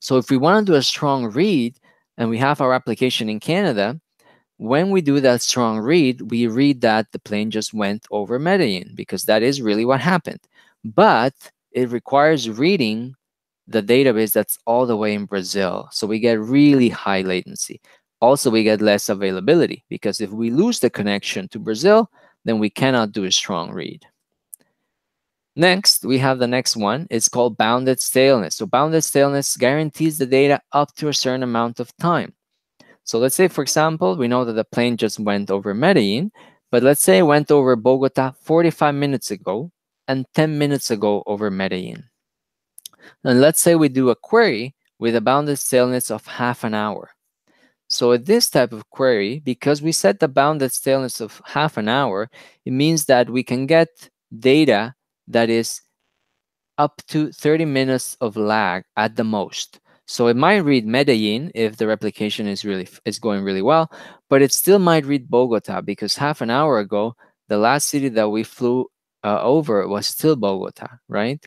So if we want to do a strong read, and we have our application in Canada, when we do that strong read, we read that the plane just went over Medellin because that is really what happened. But it requires reading the database that's all the way in Brazil. So we get really high latency. Also, we get less availability because if we lose the connection to Brazil, then we cannot do a strong read. Next, we have the next one. It's called bounded staleness. So bounded staleness guarantees the data up to a certain amount of time. So let's say, for example, we know that the plane just went over Medellin, but let's say it went over Bogota 45 minutes ago and 10 minutes ago over Medellin. And let's say we do a query with a bounded staleness of half an hour. So with this type of query, because we set the bounded staleness of half an hour, it means that we can get data that is up to 30 minutes of lag at the most. So it might read Medellin if the replication is going really well, but it still might read Bogota because half an hour ago, the last city that we flew over was still Bogota, right?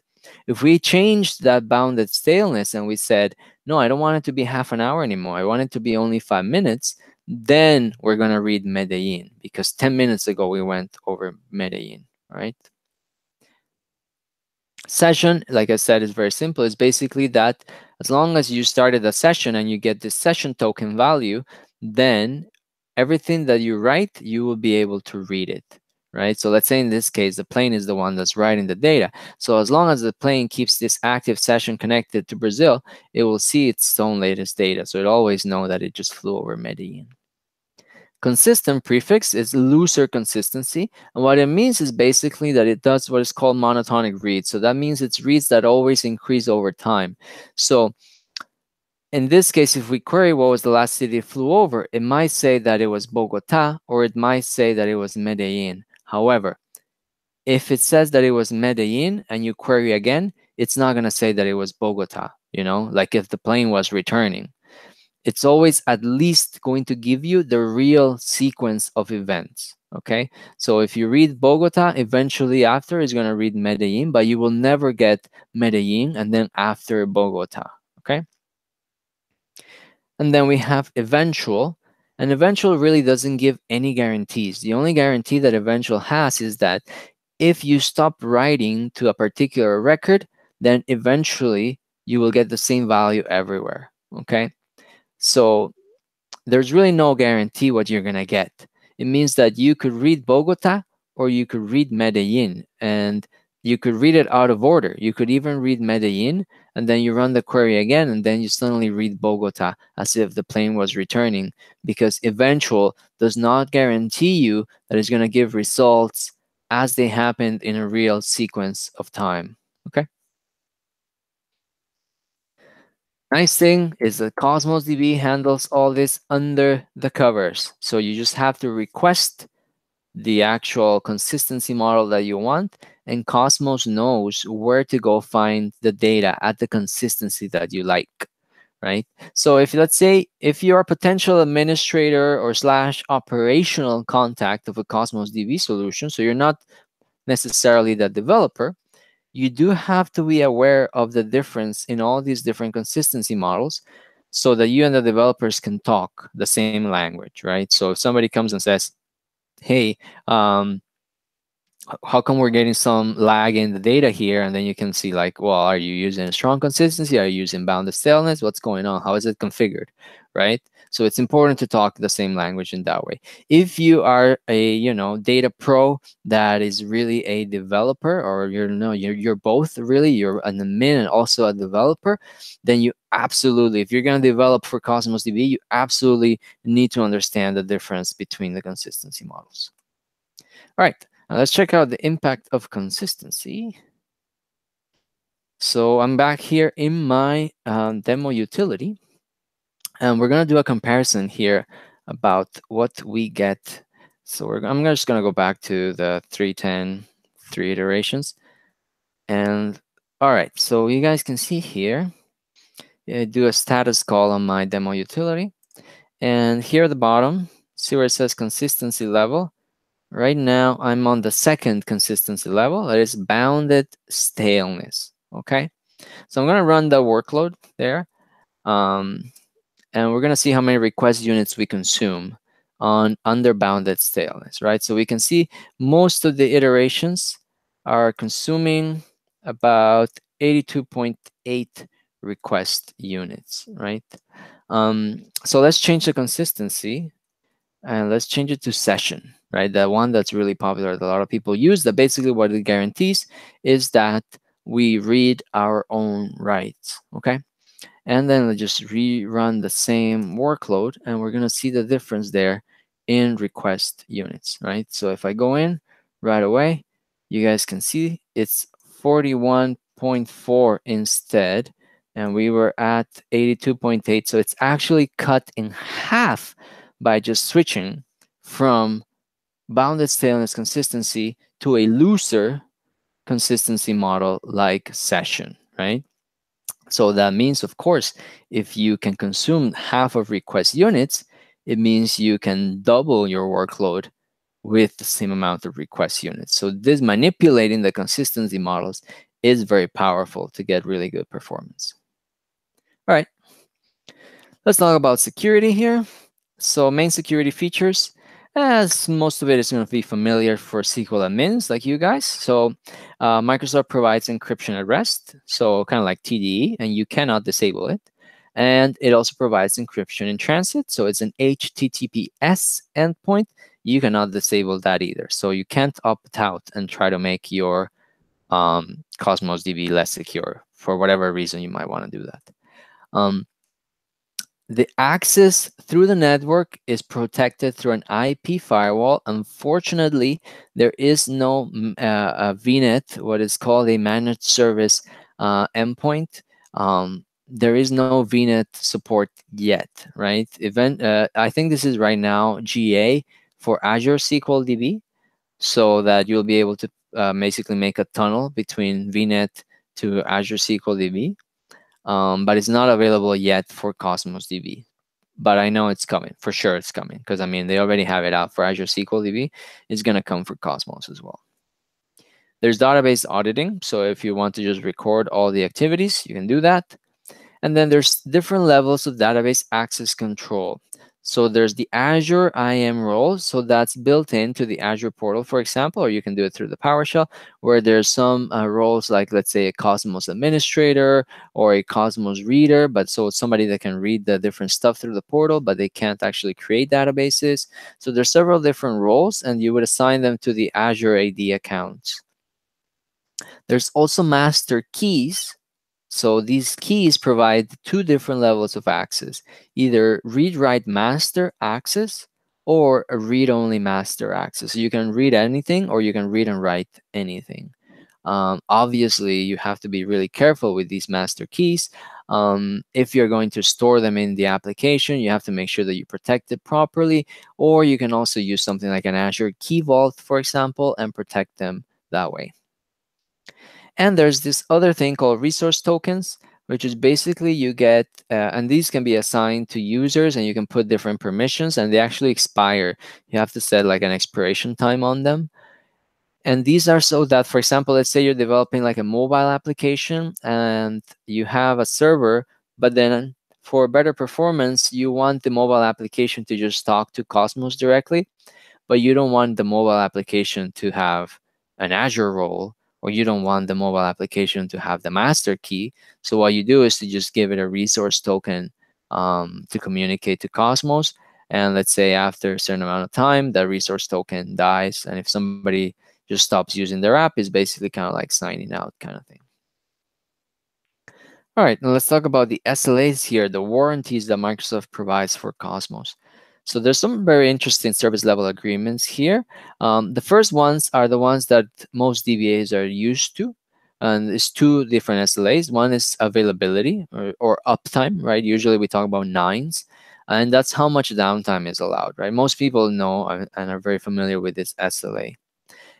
If we changed that bounded staleness and we said, no, I don't want it to be half an hour anymore, I want it to be only 5 minutes, then we're going to read Medellin because 10 minutes ago we went over Medellin, right? Session, like I said, is very simple. It's basically that as long as you started a session and you get this session token value, then everything that you write, you will be able to read it, right? So let's say in this case, the plane is the one that's writing the data. So as long as the plane keeps this active session connected to Brazil, it will see its own latest data. So it always know that it just flew over Medellin. Consistent prefix is looser consistency, and what it means is basically that it does what is called monotonic reads. So that means it's reads that always increase over time. So in this case, if we query what was the last city it flew over, it might say that it was Bogota, or it might say that it was Medellin. However, if it says that it was Medellin and you query again, it's not going to say that it was Bogota, like if the plane was returning. It's always at least going to give you the real sequence of events. Okay, so if you read Bogota, eventually after is going to read Medellin, but you will never get Medellin and then after Bogota. Okay, and then we have eventual, and eventual really doesn't give any guarantees. The only guarantee that eventual has is that if you stop writing to a particular record, then eventually you will get the same value everywhere. Okay, so there's really no guarantee what you're gonna get. It means that you could read Bogota or you could read Medellin, and you could read it out of order. You could even read Medellin, and then you run the query again, and then you suddenly read Bogota as if the plane was returning, because eventual does not guarantee you that it's gonna give results as they happened in a real sequence of time. Okay. Nice thing is that Cosmos DB handles all this under the covers. So you just have to request the actual consistency model that you want, and Cosmos knows where to go find the data at the consistency that you like, right? So if, let's say, if you're a potential administrator or slash operational contact of a Cosmos DB solution, so you're not necessarily the developer, you do have to be aware of the difference in all these different consistency models so that you and the developers can talk the same language, right? So if somebody comes and says, hey, um, how come we're getting some lag in the data here? And then you can see like, well, are you using strong consistency? Are you using bounded staleness? What's going on? How is it configured, right? So it's important to talk the same language in that way. If you are a, data pro that is really a developer, or you're both really, you're an admin and also a developer, then you absolutely, if you're going to develop for Cosmos DB, you absolutely need to understand the difference between the consistency models. All right, now let's check out the impact of consistency. So I'm back here in my demo utility, and we're going to do a comparison here about what we get. So I'm just going to go back to the 310, 3 iterations. And all right, so you guys can see here, I do a status call on my demo utility. And here at the bottom, see where it says consistency level. Right now, I'm on the second consistency level, that is bounded staleness. Okay, so I'm going to run the workload there, and we're going to see how many request units we consume on under bounded staleness, right? So we can see most of the iterations are consuming about 82.8 request units, right? So let's change the consistency and let's change it to session, right? The one that's really popular that a lot of people use, that basically what it guarantees is that we read our own writes, okay? And then let's just rerun the same workload, and we're gonna see the difference there in request units, right? So if I go in right away, you guys can see it's 41.4 instead, and we were at 82.8. So it's actually cut in half by just switching from bounded staleness consistency to a looser consistency model like session, right? So that means, of course, if you can consume half of request units, it means you can double your workload with the same amount of request units. So this manipulating the consistency models is very powerful to get really good performance. All right, let's talk about security here. So main security features, as most of it is going to be familiar for SQL admins like you guys. So Microsoft provides encryption at rest, so kind of like TDE, and you cannot disable it. And it also provides encryption in transit, so it's an HTTPS endpoint. You cannot disable that either. So you can't opt out and try to make your Cosmos DB less secure for whatever reason you might want to do that. Um, The access through the network is protected through an IP firewall. Unfortunately, there is no VNet, what is called a managed service endpoint. There is no VNet support yet, right? I think this is right now GA for Azure SQL DB, so that you'll be able to basically make a tunnel between VNet to Azure SQL DB. But it's not available yet for Cosmos DB. But I know it's coming. For sure it's coming, because I mean, they already have it out for Azure SQL DB. It's going to come for Cosmos as well. There's database auditing. So if you want to just record all the activities, you can do that. And then there's different levels of database access control. So there's the Azure IAM role. So that's built into the Azure portal, for example, or you can do it through the PowerShell, where there's some roles like, let's say, a Cosmos administrator or a Cosmos reader. But so it's somebody that can read the different stuff through the portal, but they can't actually create databases. So there's several different roles, and you would assign them to the Azure AD accounts. There's also master keys. So these keys provide two different levels of access, either read-write master access or a read-only master access. So you can read anything or you can read and write anything. Obviously, you have to be really careful with these master keys. If you're going to store them in the application, you have to make sure that you protect it properly, or you can also use something like an Azure Key Vault, for example, and protect them that way. And there's this other thing called resource tokens, which is basically you get, and these can be assigned to users, and you can put different permissions, and they actually expire. You have to set like an expiration time on them. And these are so that, for example, let's say you're developing like a mobile application and you have a server, but then for better performance, you want the mobile application to just talk to Cosmos directly, but you don't want the mobile application to have an Azure role, or you don't want the mobile application to have the master key. So what you do is to just give it a resource token to communicate to Cosmos. And let's say after a certain amount of time, that resource token dies. And if somebody just stops using their app, it's basically kind of like signing out kind of thing. All right, now let's talk about the SLAs here, the warranties that Microsoft provides for Cosmos. So there's some very interesting service level agreements here. The first ones are the ones that most DBAs are used to. And it's two different SLAs. One is availability or uptime, right? Usually we talk about nines. And that's how much downtime is allowed, right? Most people know and are very familiar with this SLA.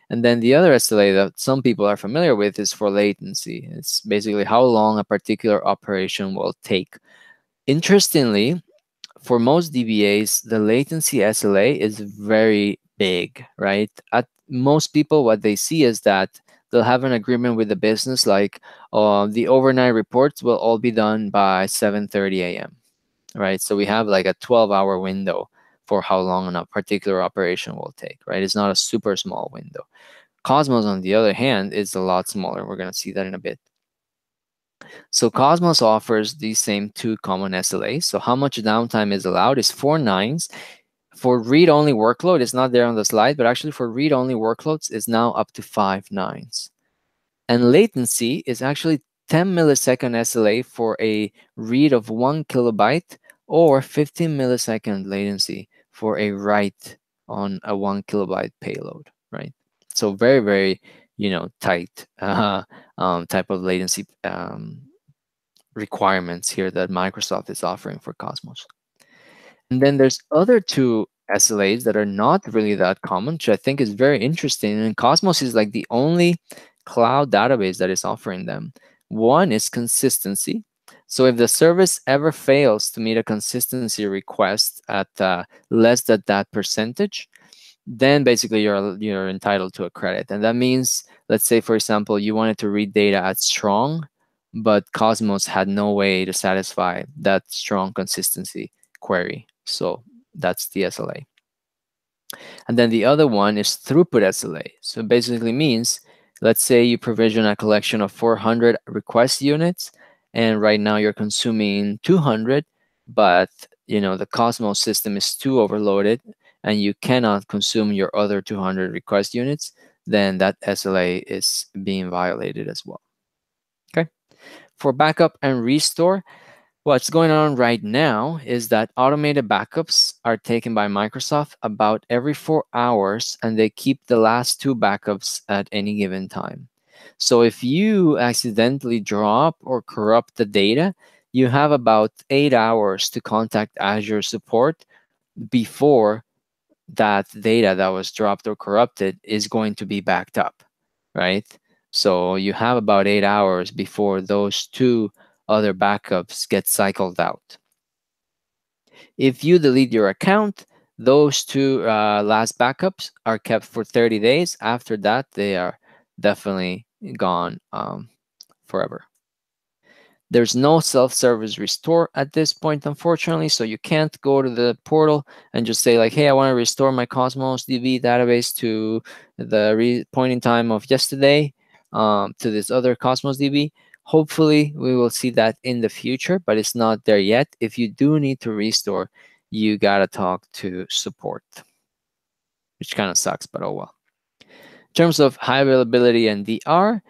And then the other SLA that some people are familiar with is for latency. It's basically how long a particular operation will take. Interestingly, for most DBAs, the latency SLA is very big, right? At most people, what they see is that they'll have an agreement with the business, like the overnight reports will all be done by 7:30 a.m., right? So we have like a 12-hour window for how long a particular operation will take, right? It's not a super small window. Cosmos, on the other hand, is a lot smaller. We're going to see that in a bit. So Cosmos offers these same two common SLAs. So how much downtime is allowed is 4 nines. For read-only workload, it's not there on the slide, but actually for read-only workloads, it's now up to 5 nines. And latency is actually 10 millisecond SLA for a read of 1 kilobyte, or 15 millisecond latency for a write on a 1 kilobyte payload, right? So very, very, tight type of latency requirements here that Microsoft is offering for Cosmos. And then there's other two SLAs that are not really that common, which I think is very interesting. And Cosmos is like the only cloud database that is offering them. One is consistency. So if the service ever fails to meet a consistency request at less than that percentage, then basically you're entitled to a credit. And that means, let's say, for example, you wanted to read data at strong, but Cosmos had no way to satisfy that strong consistency query. So that's the SLA. And then the other one is throughput SLA. So it basically means, let's say you provision a collection of 400 request units, and right now you're consuming 200, but the Cosmos system is too overloaded and you cannot consume your other 200 request units, then that SLA is being violated as well. Okay. For backup and restore, What's going on right now is that automated backups are taken by Microsoft about every 4 hours, and they keep the last two backups at any given time. So if you accidentally drop or corrupt the data, you have about 8 hours to contact Azure support before that data that was dropped or corrupted is going to be backed up, right? So you have about 8 hours before those two other backups get cycled out. If you delete your account, those two last backups are kept for 30 days. After that, they are definitely gone forever. There's no self-service restore at this point, unfortunately, so you can't go to the portal and just say like, hey, I want to restore my Cosmos DB database to the point in time of yesterday to this other Cosmos DB. Hopefully, we will see that in the future, but it's not there yet. If you do need to restore, you gotta talk to support, which kind of sucks, but oh well. In terms of high availability and DR,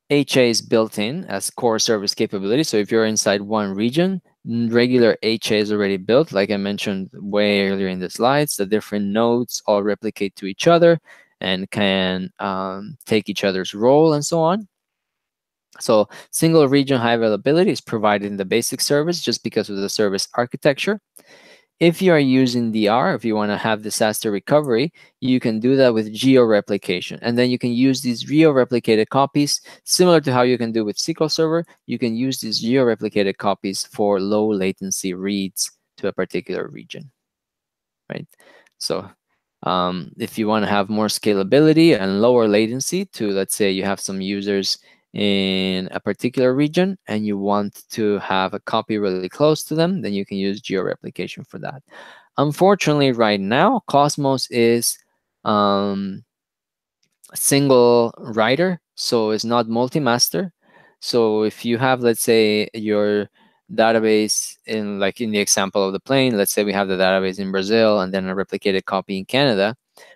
HA is built in as core service capability. So if you're inside one region, regular HA is already built. Like I mentioned way earlier in the slides, the different nodes all replicate to each other and can take each other's role and so on. So single region high availability is provided in the basic service just because of the service architecture. If you are using DR, if you want to have disaster recovery, you can do that with geo-replication. And then you can use these geo-replicated copies, similar to how you can do with SQL Server. You can use these geo-replicated copies for low latency reads to a particular region, right? So if you want to have more scalability and lower latency to, let's say you have some users in a particular region and you want to have a copy really close to them, then you can use geo-replication for that. Unfortunately, right now, Cosmos is single writer, so it's not multi-master. So if you have, let's say, your database in, like in the example of the plane, let's say we have the database in Brazil and then a replicated copy in Canada,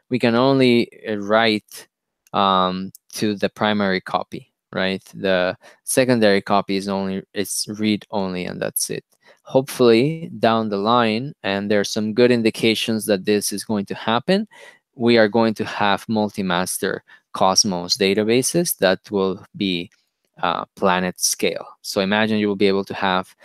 we can only write to the primary copy, right? The secondary copy is only, it's read only, and that's it. Hopefully down the line, and there's some good indications that this is going to happen, we are going to have multi-master Cosmos databases that will be planet scale. So imagine you will be able to have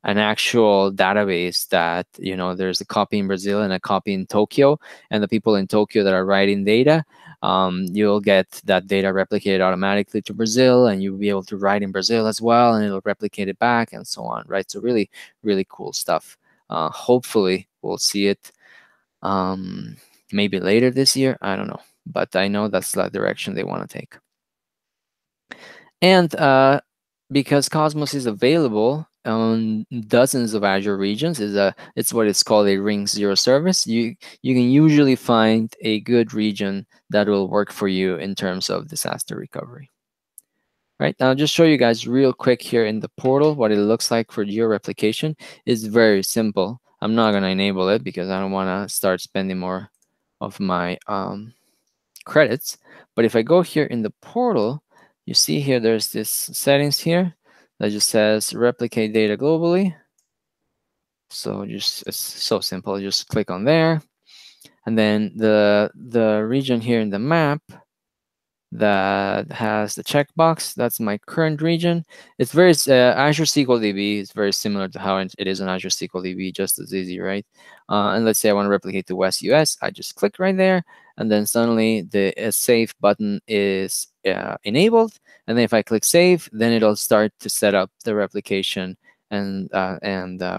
an actual database that, you know, there's a copy in Brazil and a copy in Tokyo, and the people in Tokyo that are writing data, you'll get that data replicated automatically to Brazil, and you'll be able to write in Brazil as well, and it'll replicate it back and so on, right? So really, really cool stuff. Hopefully we'll see it maybe later this year. I don't know, but I know that's the direction they want to take. And because Cosmos is available on dozens of Azure regions, it's what it's called a Ring 0 service. You can usually find a good region that will work for you in terms of disaster recovery. Right, now I'll just show you guys real quick here in the portal what it looks like for geo-replication. It's very simple. I'm not going to enable it because I don't want to start spending more of my credits. But if I go here in the portal, you see here there's this settings here that just says replicate data globally. So just, it's so simple. Just click on there, and then the region here in the map that has the checkbox, that's my current region. It's very Azure SQL DB is very similar to how it is on Azure SQL DB, just as easy, right? And let's say I want to replicate to West US, I just click right there, and then suddenly the save button is enabled. And then if I click save, then it'll start to set up the replication, and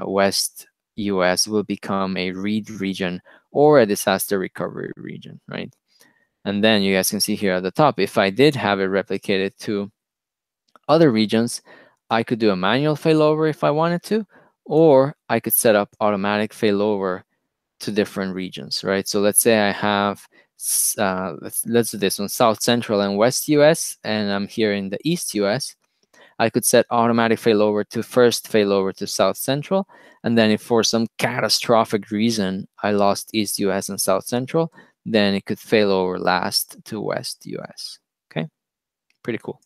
West US will become a read region or a disaster recovery region, right? And then you guys can see here at the top, if I did have it replicated to other regions, I could do a manual failover if I wanted to, or I could set up automatic failover to different regions, right? So let's say I have, let's do this one, South Central and West US, and I'm here in the East US. I could set automatic failover to first failover to South Central. And then if for some catastrophic reason I lost East US and South Central, then it could fail over last to West US. Okay, pretty cool.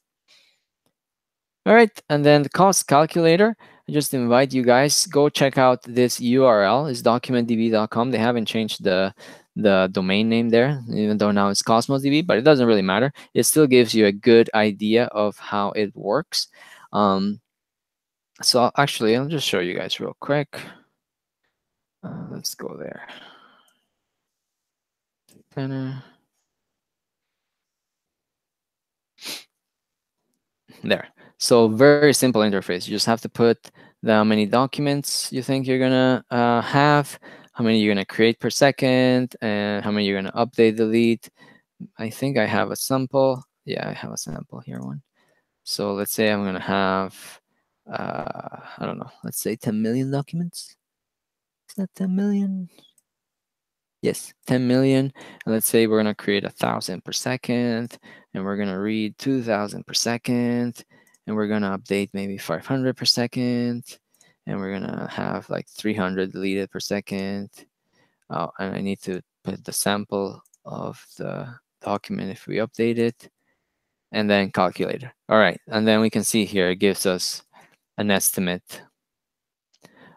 All right, and then the cost calculator. I just invite you guys, go check out this URL. It's documentdb.com. They haven't changed the domain name there, even though now it's CosmosDB, but it doesn't really matter. It still gives you a good idea of how it works. So actually, I'll just show you guys real quick. Let's go there. There. So very simple interface. You just have to put how many documents you think you're gonna have, how many you're gonna create per second, and how many you're gonna update, delete. I think I have a sample. Yeah, I have a sample here one. So let's say I'm gonna have, I don't know, let's say 10 million documents. Is that 10 million? Yes, 10 million. And let's say we're going to create 1,000 per second, and we're going to read 2,000 per second, and we're going to update maybe 500 per second, and we're going to have like 300 deleted per second. Oh, and I need to put the sample of the document if we update it, and then calculator. All right, and then we can see here it gives us an estimate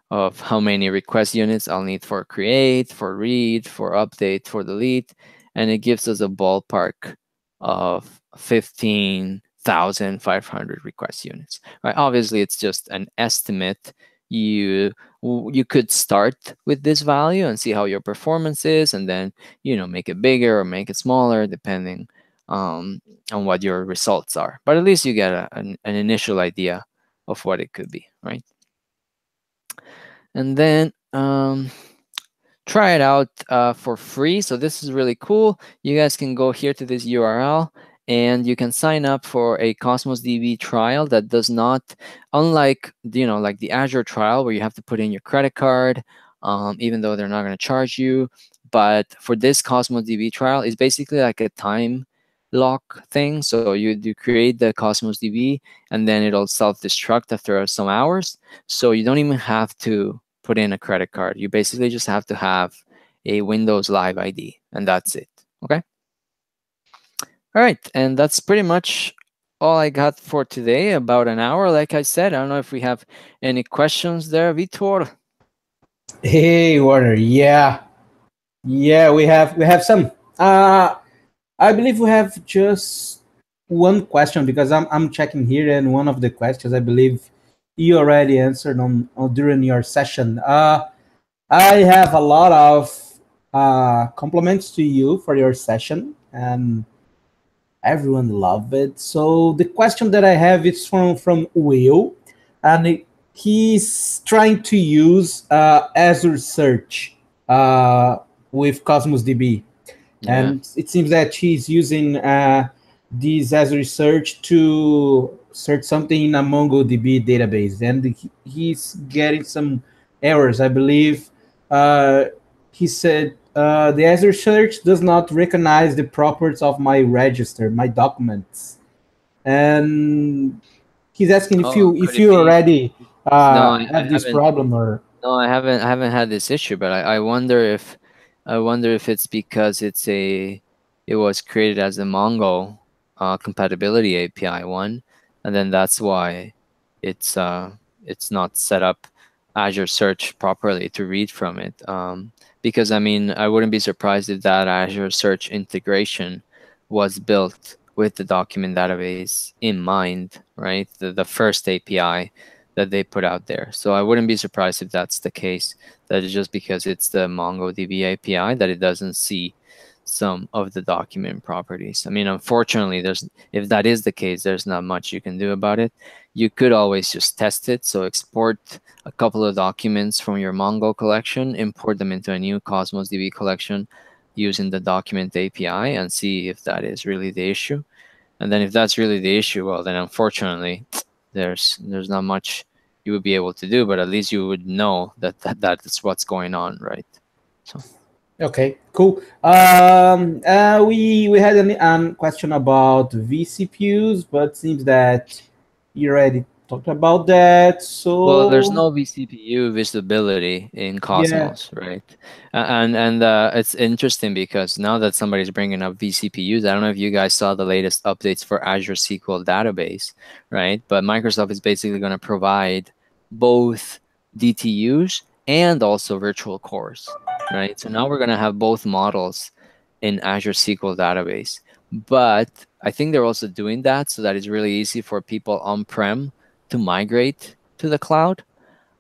of how many request units I'll need for create, for read, for update, for delete, and it gives us a ballpark of 15,500 request units. Right? Obviously, it's just an estimate. You could start with this value and see how your performance is, and then make it bigger or make it smaller depending on what your results are. But at least you get an initial idea of what it could be, right? And then try it out for free. So this is really cool. You guys can go here to this URL and you can sign up for a Cosmos DB trial that does not, unlike like the Azure trial where you have to put in your credit card, even though they're not going to charge you. But for this Cosmos DB trial, it's basically like a time lock thing. So you create the Cosmos DB and then it'll self-destruct after some hours. So you don't even have to put in a credit card. You basically just have to have a Windows Live ID, and that's it. Okay. All right, and that's pretty much all I got for today. About an hour, like I said. I don't know if we have any questions there, Vitor. Hey, Warner. Yeah, we have some. I believe we have just one question because I'm checking here, and one of the questions I believe you already answered on during your session. I have a lot of compliments to you for your session, and everyone loved it. So the question that I have is from Will, and he's trying to use Azure Search with Cosmos DB. Yeah. And it seems that he's using this Azure Search to search something in a MongoDB database, and he's getting some errors. I believe he said the Azure Search does not recognize the properties of my register, my documents, and he's asking if Oh, you could if it you be? already No, I have this haven't. problem or. No, I haven't had this issue, but I wonder if it's because it was created as a Mongo compatibility API one, and then that's why it's it's not set up Azure Search properly to read from it. Because I mean, I wouldn't be surprised if that Azure Search integration was built with the document database in mind, right? The first API that they put out there. So I wouldn't be surprised if that's the case, that it's just because it's the MongoDB API that it doesn't see some of the document properties. I mean, unfortunately, if that is the case, there's not much you can do about it. You could always just test it. So export a couple of documents from your Mongo collection, import them into a new Cosmos DB collection using the document API and see if that is really the issue. And then if that's really the issue, well, then unfortunately, there's not much you would be able to do, but at least you would know that's what's going on, right? So Okay, cool. We had a question about vCPUs, but seems that you already talked about that. well, there's So no vCPU visibility in yeah, Cosmos, right? And it's interesting because now that somebody's bringing up vCPUs, I don't know if you guys saw the latest updates for Azure SQL database, right? But Microsoft is basically going to provide both DTUs and also virtual cores, right? So now we're going to have both models in Azure SQL database. But I think they're also doing that so that it's really easy for people on-prem to migrate to the cloud.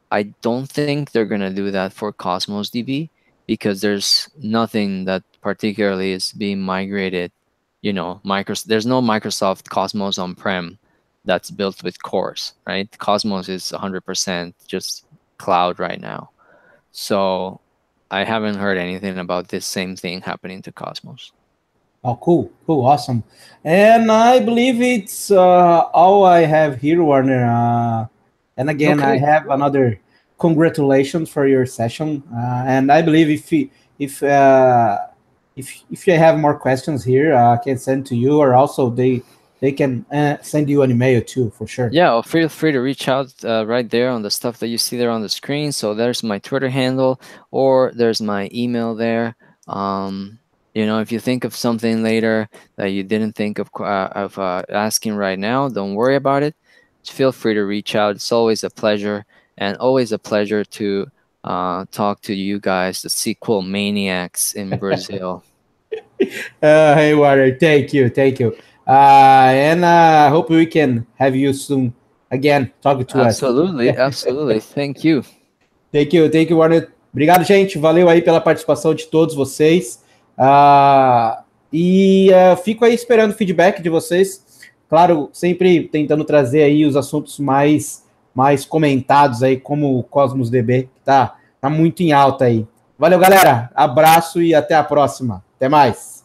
I don't think they're going to do that for Cosmos DB because there's nothing that particularly is being migrated. There's no Microsoft Cosmos on-prem that's built with cores, right? Cosmos is 100% just cloud right now. So I haven't heard anything about this same thing happening to Cosmos. Oh, cool, awesome. And I believe it's all I have here, Warner. And again, I Okay. have another congratulations for your session. And I believe if uh, if you have more questions here, I can send to you, or also they can send you an email too, for sure. Yeah, well, feel free to reach out right there on the stuff that you see there on the screen. So there's my Twitter handle, or there's my email there. If you think of something later that you didn't think of asking right now, don't worry about it. Just feel free to reach out. It's always a pleasure, and always a pleasure to talk to you guys, the SQL maniacs in Brazil. Hey, Warner, thank you, and I hope we can have you soon again talking to us. Absolutely, absolutely. Thank you. Thank you, Warner. Obrigado, gente. Valeu aí pela participação de todos vocês. Fico aí esperando o feedback de vocês. Claro, sempre tentando trazer aí os assuntos mais comentados aí, como o Cosmos DB, que tá muito em alta aí. Valeu, galera. Abraço e até a próxima. Até mais.